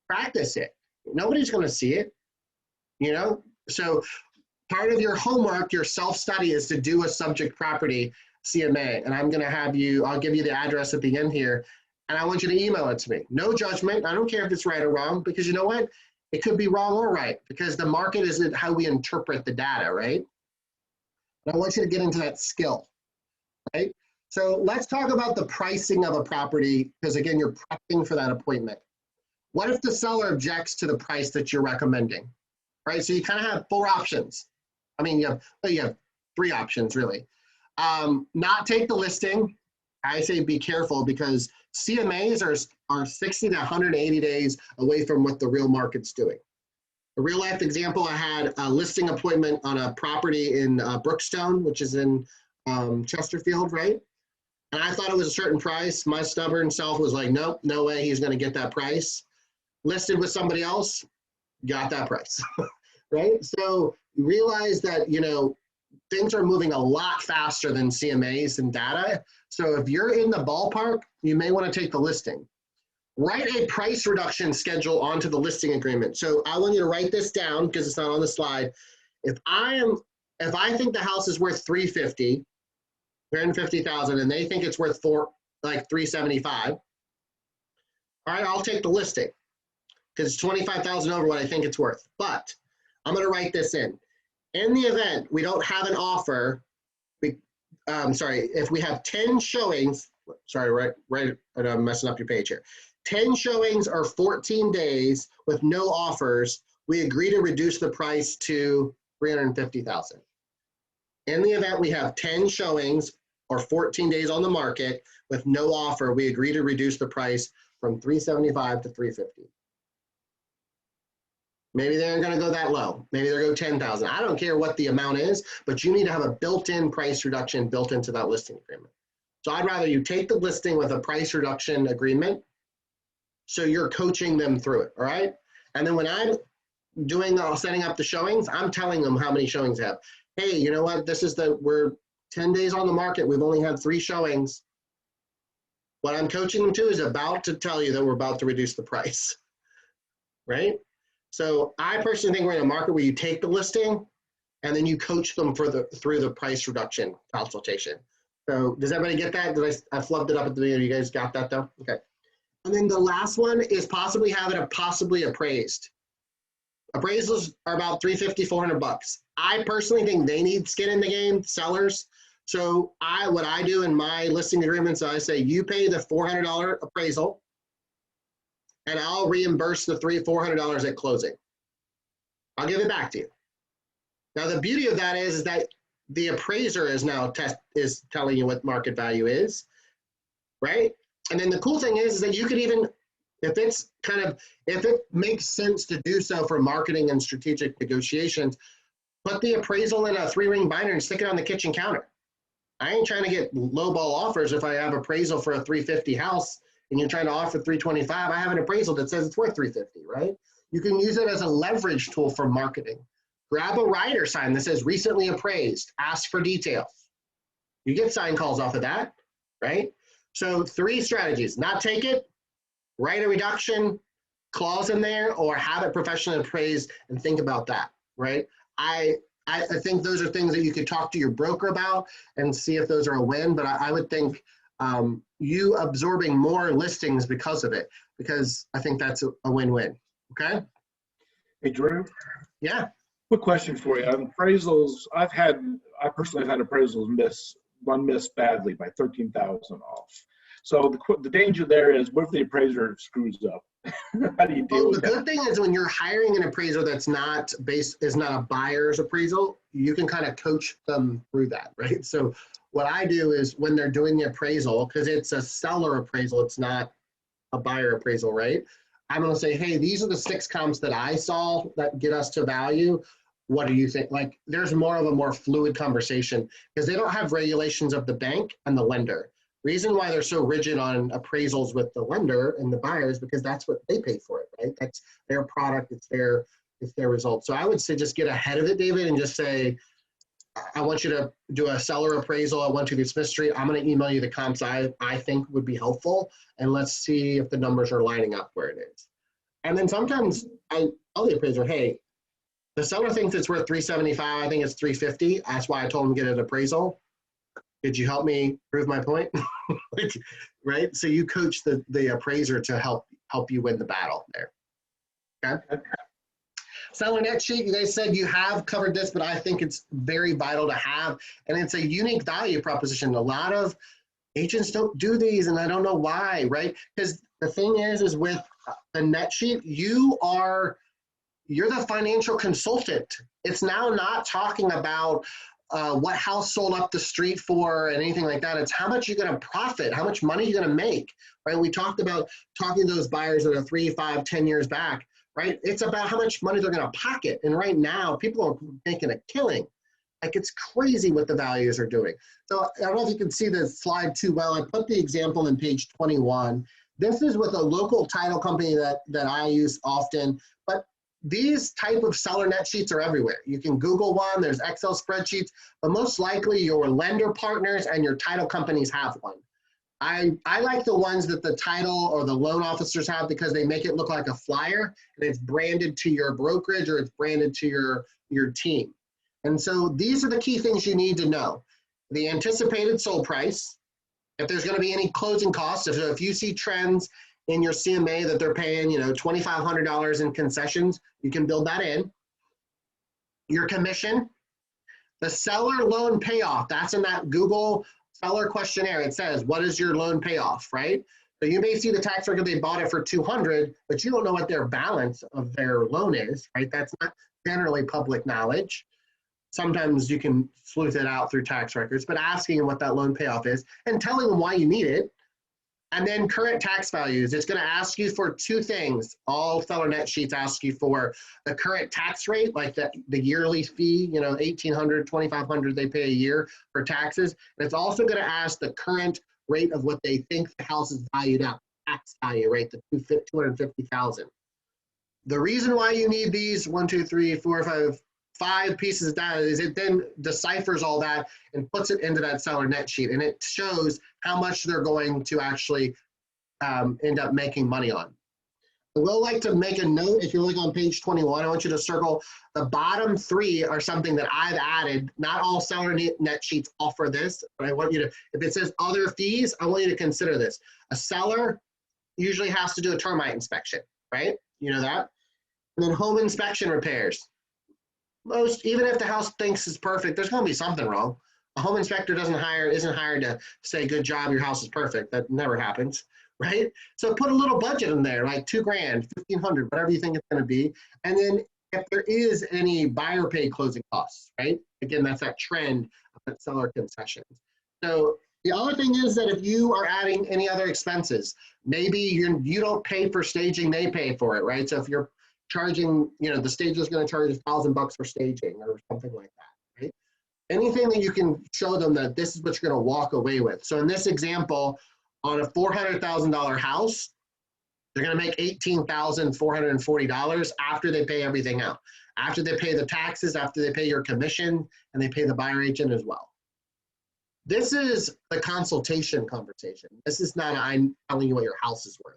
Practice it. Nobody's going to see it, you know? So part of your homework, your self-study, is to do a subject property CMA. And I'll give you the address at the end here, and I want you to email it to me. No judgment. I don't care if it's right or wrong, because you know what? It could be wrong or right, because the market isn't how we interpret the data, right? And I want you to get into that skill, right? So let's talk about the pricing of a property, because again, you're prepping for that appointment. What if the seller objects to the price that you're recommending, right? So you kind of have 4 options. I mean, you have 3 options really. Not take the listing. I say be careful, because CMAs are 60 to 180 days away from what the real market's doing. A real life example, I had a listing appointment on a property in Brookstone, which is in Chesterfield, right? And I thought it was a certain price. My stubborn self was like, nope, no way he's going to get that price. Listed with somebody else, got that price, right? So you realize that, you know, things are moving a lot faster than CMAs and data. So if you're in the ballpark, you may want to take the listing. Write a price reduction schedule onto the listing agreement. So I want you to write this down, because it's not on the slide. If I think the house is worth $350,000 and they think it's worth $375, all right, I'll take the listing, because it's $25,000 over what I think it's worth. But I'm going to write this in. In the event we don't have an offer, if we have 10 showings, I'm messing up your page here. 10 showings or 14 days with no offers, we agree to reduce the price to $350,000. In the event we have 10 showings or 14 days on the market with no offer, we agree to reduce the price from $375,000 to $350,000. Maybe they're going to go that low. Maybe they'll go $10,000. I don't care what the amount is, but you need to have a built-in price reduction built into that listing agreement. So I'd rather you take the listing with a price reduction agreement, so you're coaching them through it, all right? And then when I'm setting up the showings, I'm telling them how many showings they have. Hey, you know what? We're 10 days on the market. We've only had 3 showings. What I'm coaching them to is about to tell you that we're about to reduce the price, right? So I personally think we're in a market where you take the listing and then you coach them through the price reduction consultation. So does everybody get that? I flubbed it up at the beginning. You guys got that though? Okay. And then the last one is possibly have it possibly appraised. Appraisals are about $350, $400. I personally think they need skin in the game, sellers. So what I do in my listing agreements, I say you pay the $400 appraisal, and I'll reimburse the $400 at closing. I'll give it back to you. Now the beauty of that is that the appraiser is now is telling you what market value is, right? And then the cool thing is that you could even, if it makes sense to do so for marketing and strategic negotiations, put the appraisal in a 3-ring binder and stick it on the kitchen counter. I ain't trying to get lowball offers. If I have appraisal for a $350 house and you're trying to offer $325, I have an appraisal that says it's worth $350, right? You can use it as a leverage tool for marketing. Grab a rider sign that says recently appraised, ask for details. You get sign calls off of that, right? So 3 strategies: not take it, write a reduction clause in there, or have it professionally appraised and think about that, right? I think those are things that you could talk to your broker about and see if those are a win. But I would think you absorbing more listings because of it, because I think that's a win-win. Okay. Hey, Drew. Yeah. Quick question for you. On appraisals, I personally have had appraisals missed badly by 13,000 off. So the danger there is, what if the appraiser screws up? How do you deal with that? The good thing is when you're hiring an appraiser that's not a buyer's appraisal, you can kind of coach them through that, right? So what I do is when they're doing the appraisal, because it's a seller appraisal, it's not a buyer appraisal, right? I'm going to say, hey, these are the 6 comps that I saw that get us to value. What do you think? Like, there's more of a more fluid conversation because they don't have regulations of the bank and the lender. Reason why they're so rigid on appraisals with the lender and the buyers, because that's what they pay for it, right? That's their product, it's their result. So I would say just get ahead of it, David, and just say, I want you to do a seller appraisal. I want you to dismiss street. I'm going to email you the comps I think would be helpful, and let's see if the numbers are lining up where it is. And then sometimes I tell the appraiser, hey, the seller thinks it's worth $375. I think it's $350. That's why I told him to get an appraisal. Could you help me prove my point? Right? So you coach the appraiser to help you win the battle there. Okay. Seller net sheet, you guys said you have covered this, but I think it's very vital to have, and it's a unique value proposition. A lot of agents don't do these, and I don't know why, right? Because the thing is with the net sheet, you're the financial consultant. It's now not talking about what house sold up the street for and anything like that. It's how much you're going to profit, how much money you're going to make, right? We talked about talking to those buyers that are 3, 5, 10 years back, right? It's about how much money they're going to pocket. And right now, people are making a killing. Like, it's crazy what the values are doing. So I don't know if you can see the slide too well. I put the example in page 21. This is with a local title company that I use often, but these type of seller net sheets are everywhere. You can Google one, there's Excel spreadsheets, but most likely your lender partners and your title companies have one. I like the ones that the title or the loan officers have because they make it look like a flyer and it's branded to your brokerage or it's branded to your team. And so these are the key things you need to know. The anticipated sold price, if there's going to be any closing costs, if you see trends in your CMA that they're paying, $2,500 in concessions, you can build that in. Your commission, the seller loan payoff, that's in that Google seller questionnaire. It says, what is your loan payoff, right? So you may see the tax record, they bought it for $200, but you don't know what their balance of their loan is, right? That's not generally public knowledge. Sometimes you can sleuth it out through tax records, but asking them what that loan payoff is and telling them why you need it. And then current tax values, it's going to ask you for 2 things. All seller net sheets ask you for the current tax rate, like the yearly fee, $1,800, $2,500 they pay a year for taxes. And it's also going to ask the current rate of what they think the house is valued at, tax value, right? The $250,000. The reason why you need these 5 pieces of data is it then deciphers all that and puts it into that seller net sheet, and it shows how much they're going to actually end up making money on. I will like to make a note. If you look on page 21, I want you to circle the bottom 3 are something that I've added. Not all seller net sheets offer this, but I want you to, if it says other fees, I want you to consider this. A seller usually has to do a termite inspection, right? You know that? And then home inspection repairs. Even if the house thinks it's perfect, there's going to be something wrong. A home inspector isn't hired to say, good job, your house is perfect. That never happens, right? So put a little budget in there, like $2,000, $1,500, whatever you think it's going to be. And then if there is any buyer paid closing costs, right? Again, that's that trend of that seller concessions. So the other thing is that if you are adding any other expenses, maybe you don't pay for staging, they pay for it, right? So if you're charging, the stage is going to charge $1,000 for staging or something like that, right? Anything that you can show them that this is what you're going to walk away with. So in this example, on a $400,000 house, they're going to make $18,440 after they pay everything out. After they pay the taxes, after they pay your commission, and they pay the buyer agent as well. This is the consultation conversation. This is not I'm telling you what your house is worth.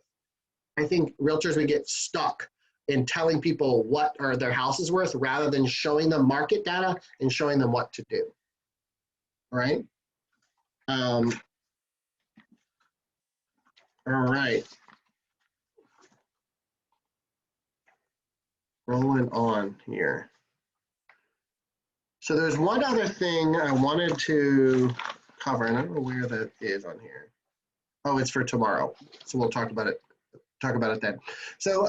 I think realtors would get stuck in telling people what are their houses worth rather than showing them market data and showing them what to do. All right. All right. Rolling on here. So there's one other thing I wanted to cover, and I don't know where that is on here. Oh, it's for tomorrow. So we'll talk about it then. So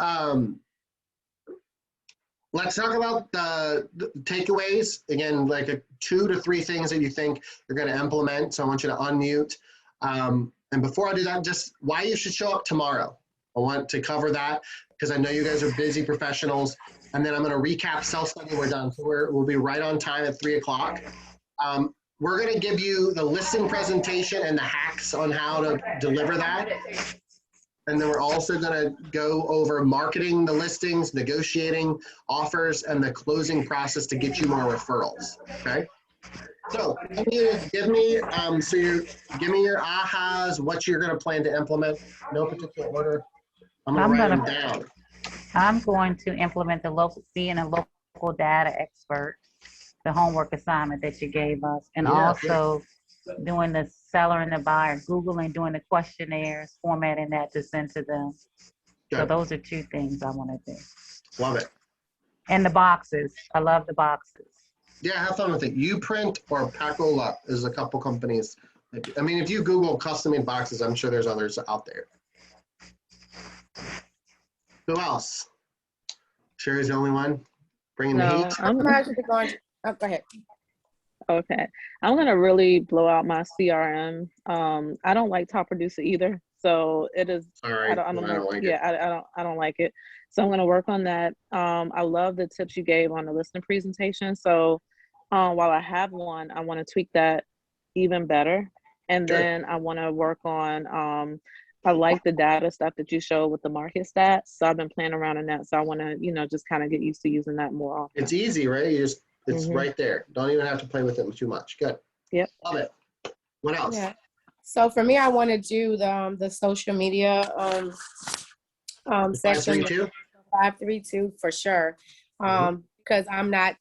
let's talk about the takeaways. Again, like 2 to 3 things that you think you're going to implement. So I want you to unmute. And before I do that, just why you should show up tomorrow. I want to cover that because I know you guys are busy professionals. And then I'm going to recap self-study. We're done. So we'll be right on time at 3 o'clock. We're going to give you the listing presentation and the hacks on how to deliver that. And then we're also going to go over marketing the listings, negotiating offers, and the closing process to get you more referrals. Okay. So give me your ahas, what you're going to plan to implement. No particular order. I'm going to write them down. I'm going to implement being a local data expert, the homework assignment that you gave us, and also doing the seller and the buyer, Googling, doing the questionnaires, formatting that to send to them. Good. So those are 2 things I want to do. Love it. And the boxes. I love the boxes. Yeah, have fun with it. Uprint or Pack-Roll-Up is a couple companies. I mean, if you Google custom-made boxes, I'm sure there's others out there. Who else? Sherry's the only one bringing the heat. I'm actually going to, go ahead. Okay. I'm going to really blow out my CRM. I don't like Top Producer either. So it is, I don't like it. I don't like it. So I'm going to work on that. I love the tips you gave on the listing presentation. So while I have one, I want to tweak that even better. And then I want to work on, I like the data stuff that you showed with the market stats. So I've been playing around in that. So I want to, just kind of get used to using that more often. It's easy, right? It's right there. Don't even have to play with it too much. Good. Yep. Love it. What else? Yeah. So for me, I want to do the social media section. 532? 532 for sure. Because I'm not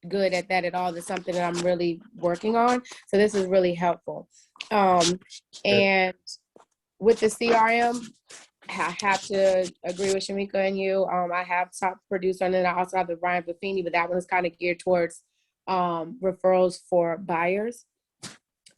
good at that at all. It's something that I'm really working on. So this is really helpful. And with the CRM, I have to agree with Shamika and you. I have Top Producer, and then I also have the Ryan Buffini, but that one is kind of geared towards referrals for buyers.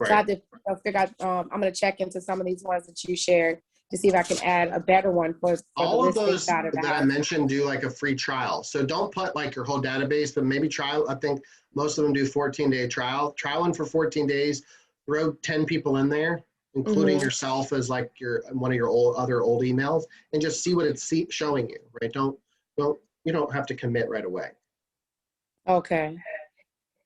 Right. So I have to figure out, I'm going to check into some of these ones that you shared to see if I can add a better one for all the of those side of that I mentioned do like a free trial. So don't put like your whole database, but maybe try. I think most of them do 14-day trial. Try one for 14 days. Throw 10 people in there, including yourself as like one of your other old emails, and just see what it's showing you. Right? You don't have to commit right away. Okay.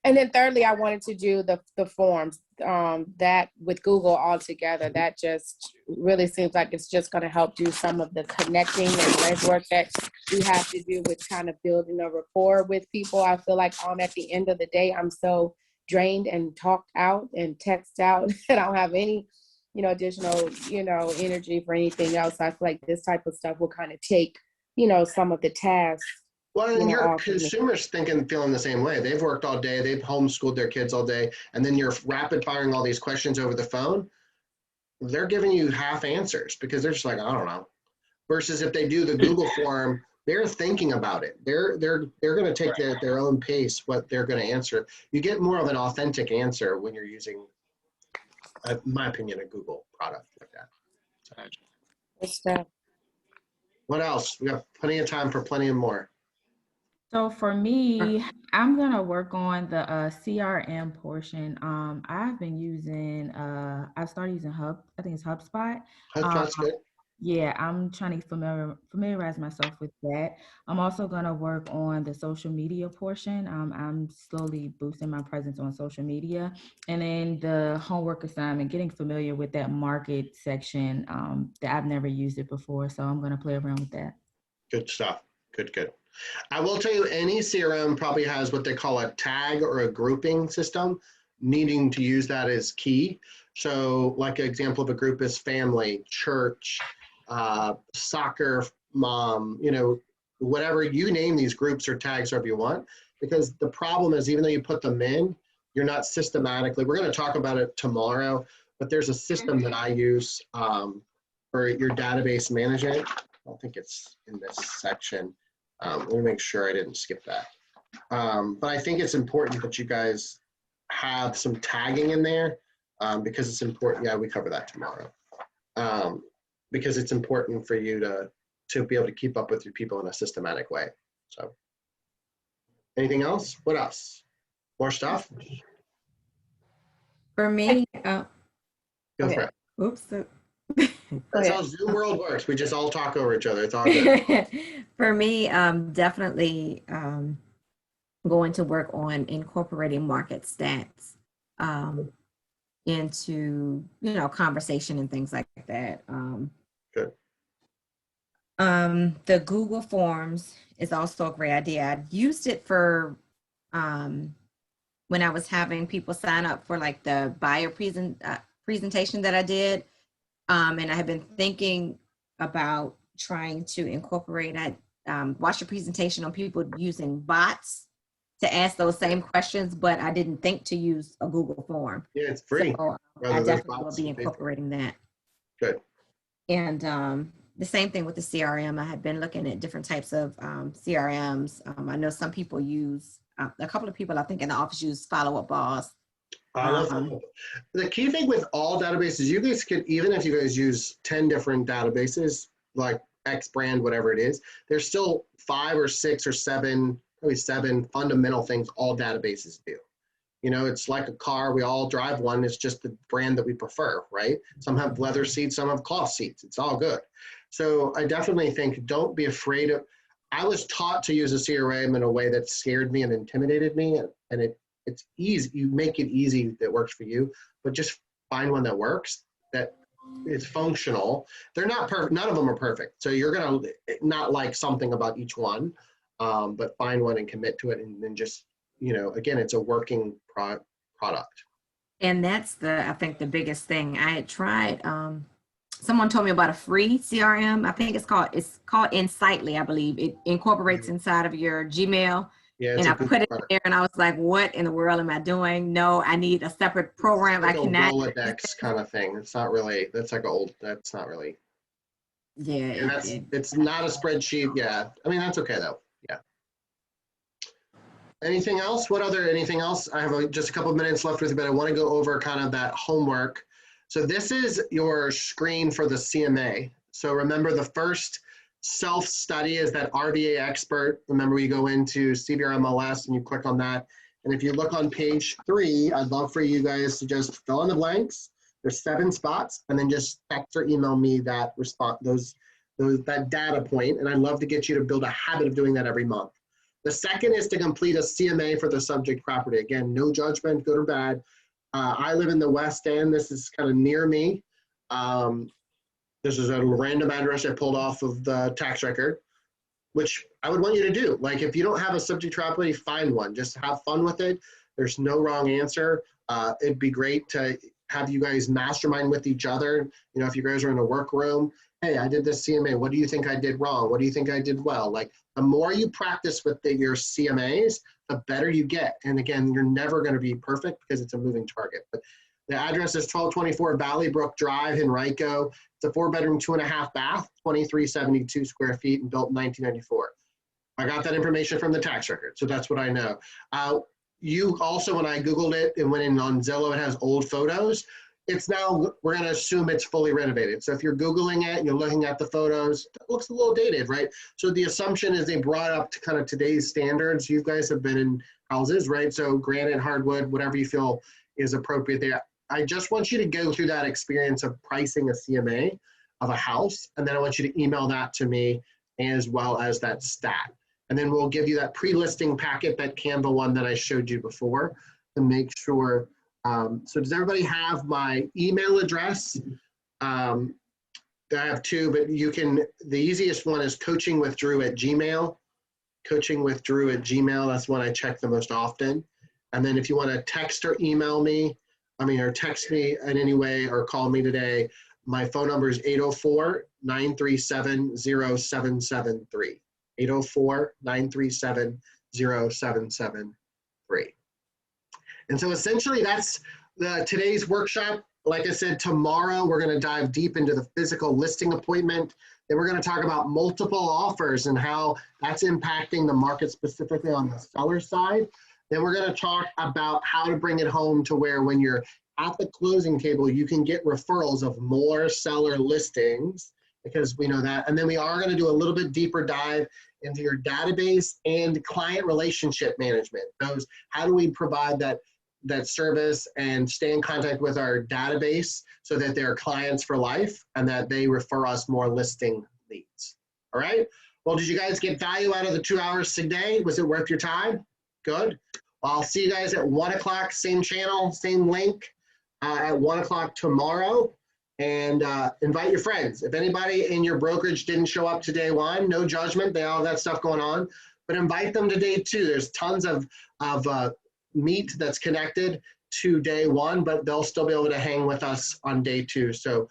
And then thirdly, I wanted to do the forms that with Google altogether. That just really seems like it's just going to help do some of the connecting and legwork that we have to do with kind of building a rapport with people. I feel like at the end of the day, I'm so drained and talked out and texted out that I don't have any, additional, energy for anything else. I feel like this type of stuff will kind of take, some of the tasks. Well, and your consumers feeling the same way. They've worked all day. They've homeschooled their kids all day. And then you're rapid firing all these questions over the phone. They're giving you half answers because they're just like, I don't know. Versus if they do the Google form, they're thinking about it. They're going to take at their own pace what they're going to answer. You get more of an authentic answer when you're using, in my opinion, a Google product like that. So, what else? We have plenty of time for plenty of more. So for me, I'm gonna work on the CRM portion. I've been using I started using I think it's HubSpot. HubSpot's good. Yeah, I'm trying to familiarize myself with that. I'm also gonna work on the social media portion. I'm slowly boosting my presence on social media, and then the homework assignment, getting familiar with that market section that I've never used it before. So I'm gonna play around with that. Good stuff. Good. I will tell you, any CRM probably has what they call a tag or a grouping system. Needing to use that is key. So like an example of a group is family, church, soccer, mom, whatever you name these groups or tags, however you want, because the problem is even though you put them in, you're not systematically, we're going to talk about it tomorrow, but there's a system that I use for your database management. I don't think it's in this section. Let me make sure I didn't skip that. But I think it's important that you guys have some tagging in there because it's important. Yeah, we cover that tomorrow. Because it's important for you to be able to keep up with your people in a systematic way. So anything else? What else? More stuff? For me, Go for it. oops. That's how Zoom world works. We just all talk over each other. It's all good. For me, definitely going to work on incorporating market stats into, conversation and things like that. Good. The Google Forms is also a great idea. I used it for when I was having people sign up for like the buyer presentation that I did. And I have been thinking about trying to incorporate, I watched a presentation on people using bots to ask those same questions, but I didn't think to use a Google form. Yeah, it's free. So I definitely will be incorporating that. Good. And the same thing with the CRM. I have been looking at different types of CRMs. I know some people use, a couple of people I think in the office use Follow Up Boss. The key thing with all databases, you guys could, even if you guys use 10 different databases, like X brand, whatever it is, there's still 5 or 6 or 7, probably 7 fundamental things all databases do. It's like a car. We all drive one. It's just the brand that we prefer, right? Some have leather seats, some have cloth seats. It's all good. So I definitely think don't be afraid of, I was taught to use a CRM in a way that scared me and intimidated me. And it's easy. You make it easy that works for you, but just find one that works, that is functional. They're not perfect. None of them are perfect. So you're going to not like something about each one, but find one and commit to it. And then just, again, it's a working product. And that's I think the biggest thing. I had tried, someone told me about a free CRM. I think it's called Insightly, I believe. It incorporates inside of your Gmail. Yeah, and I put it there and I was like, what in the world am I doing? No, I need a separate program. It's like I cannot. Rolodex kind of thing. It's not really, that's not really. Yeah. It's not a spreadsheet. Yeah. I mean, that's okay though. Yeah. Anything else? Anything else? I have just a couple of minutes left with you, but I want to go over kind of that homework. So this is your screen for the CMA. So remember the first self-study is that RVA expert. Remember we go into CVR MLS and you click on that. And if you look on page 3, I'd love for you guys to just fill in the blanks. There's 7 spots and then just text or email me that response, that data point. And I'd love to get you to build a habit of doing that every month. The second is to complete a CMA for the subject property. Again, no judgment, good or bad. I live in the West End. This is kind of near me. This is a random address I pulled off of the tax record, which I would want you to do. Like if you don't have a subject property, find one. Just have fun with it. There's no wrong answer. It'd be great to have you guys mastermind with each other. If you guys are in a workroom, hey, I did this CMA. What do you think I did wrong? What do you think I did well? Like the more you practice with your CMAs, the better you get. And again, you're never going to be perfect because it's a moving target. But the address is 1224 Valley Brook Drive in Rico. It's a 4-bedroom, 2.5 bath, 2372 square feet and built in 1994. I got that information from the tax record, so that's what I know. You also, when I Googled it and went in on Zillow, it has old photos. It's now, we're going to assume it's fully renovated. So if you're Googling it and you're looking at the photos, it looks a little dated, right? So the assumption is they brought up to kind of today's standards. You guys have been in houses, right? So granite, hardwood, whatever you feel is appropriate there. I just want you to go through that experience of pricing a CMA of a house. And then I want you to email that to me as well as that stat. And then we'll give you that pre-listing packet, that Canva one that I showed you before to make sure. So does everybody have my email address? I have 2, but the easiest one is coachingwithdrew@gmail. Coachingwithdrew@gmail, that's one I check the most often. And then if you want to text or email me, or text me in any way or call me today, my phone number is 804-937-0773. 804-937-0773. And so essentially that's today's workshop. Like I said, tomorrow we're going to dive deep into the physical listing appointment. Then we're going to talk about multiple offers and how that's impacting the market specifically on the seller side. Then we're going to talk about how to bring it home to where when you're at the closing table, you can get referrals of more seller listings, because we know that. And then we are going to do a little bit deeper dive into your database and client relationship management. Those, how do we provide that service and stay in contact with our database so that they're clients for life and that they refer us more listing leads. All right. Well, did you guys get value out of the 2 hours today? Was it worth your time? Good. Well, I'll see you guys at 1 o'clock, same channel, same link at 1 o'clock tomorrow. And invite your friends. If anybody in your brokerage didn't show up to day one, no judgment, they all have that stuff going on, but invite them to day two. There's tons of meat that's connected to day one, but they'll still be able to hang with us on day two. So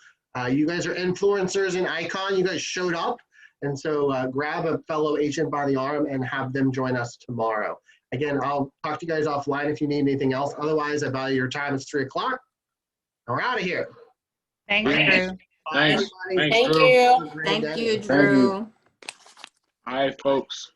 you guys are influencers in ICON. You guys showed up. And so grab a fellow agent by the arm and have them join us tomorrow. Again, I'll talk to you guys offline if you need anything else. Otherwise, I value your time. It's 3 o'clock. We're out of here. Thanks, Drew. Thanks. Thank you. Thank you, Drew. All right, folks.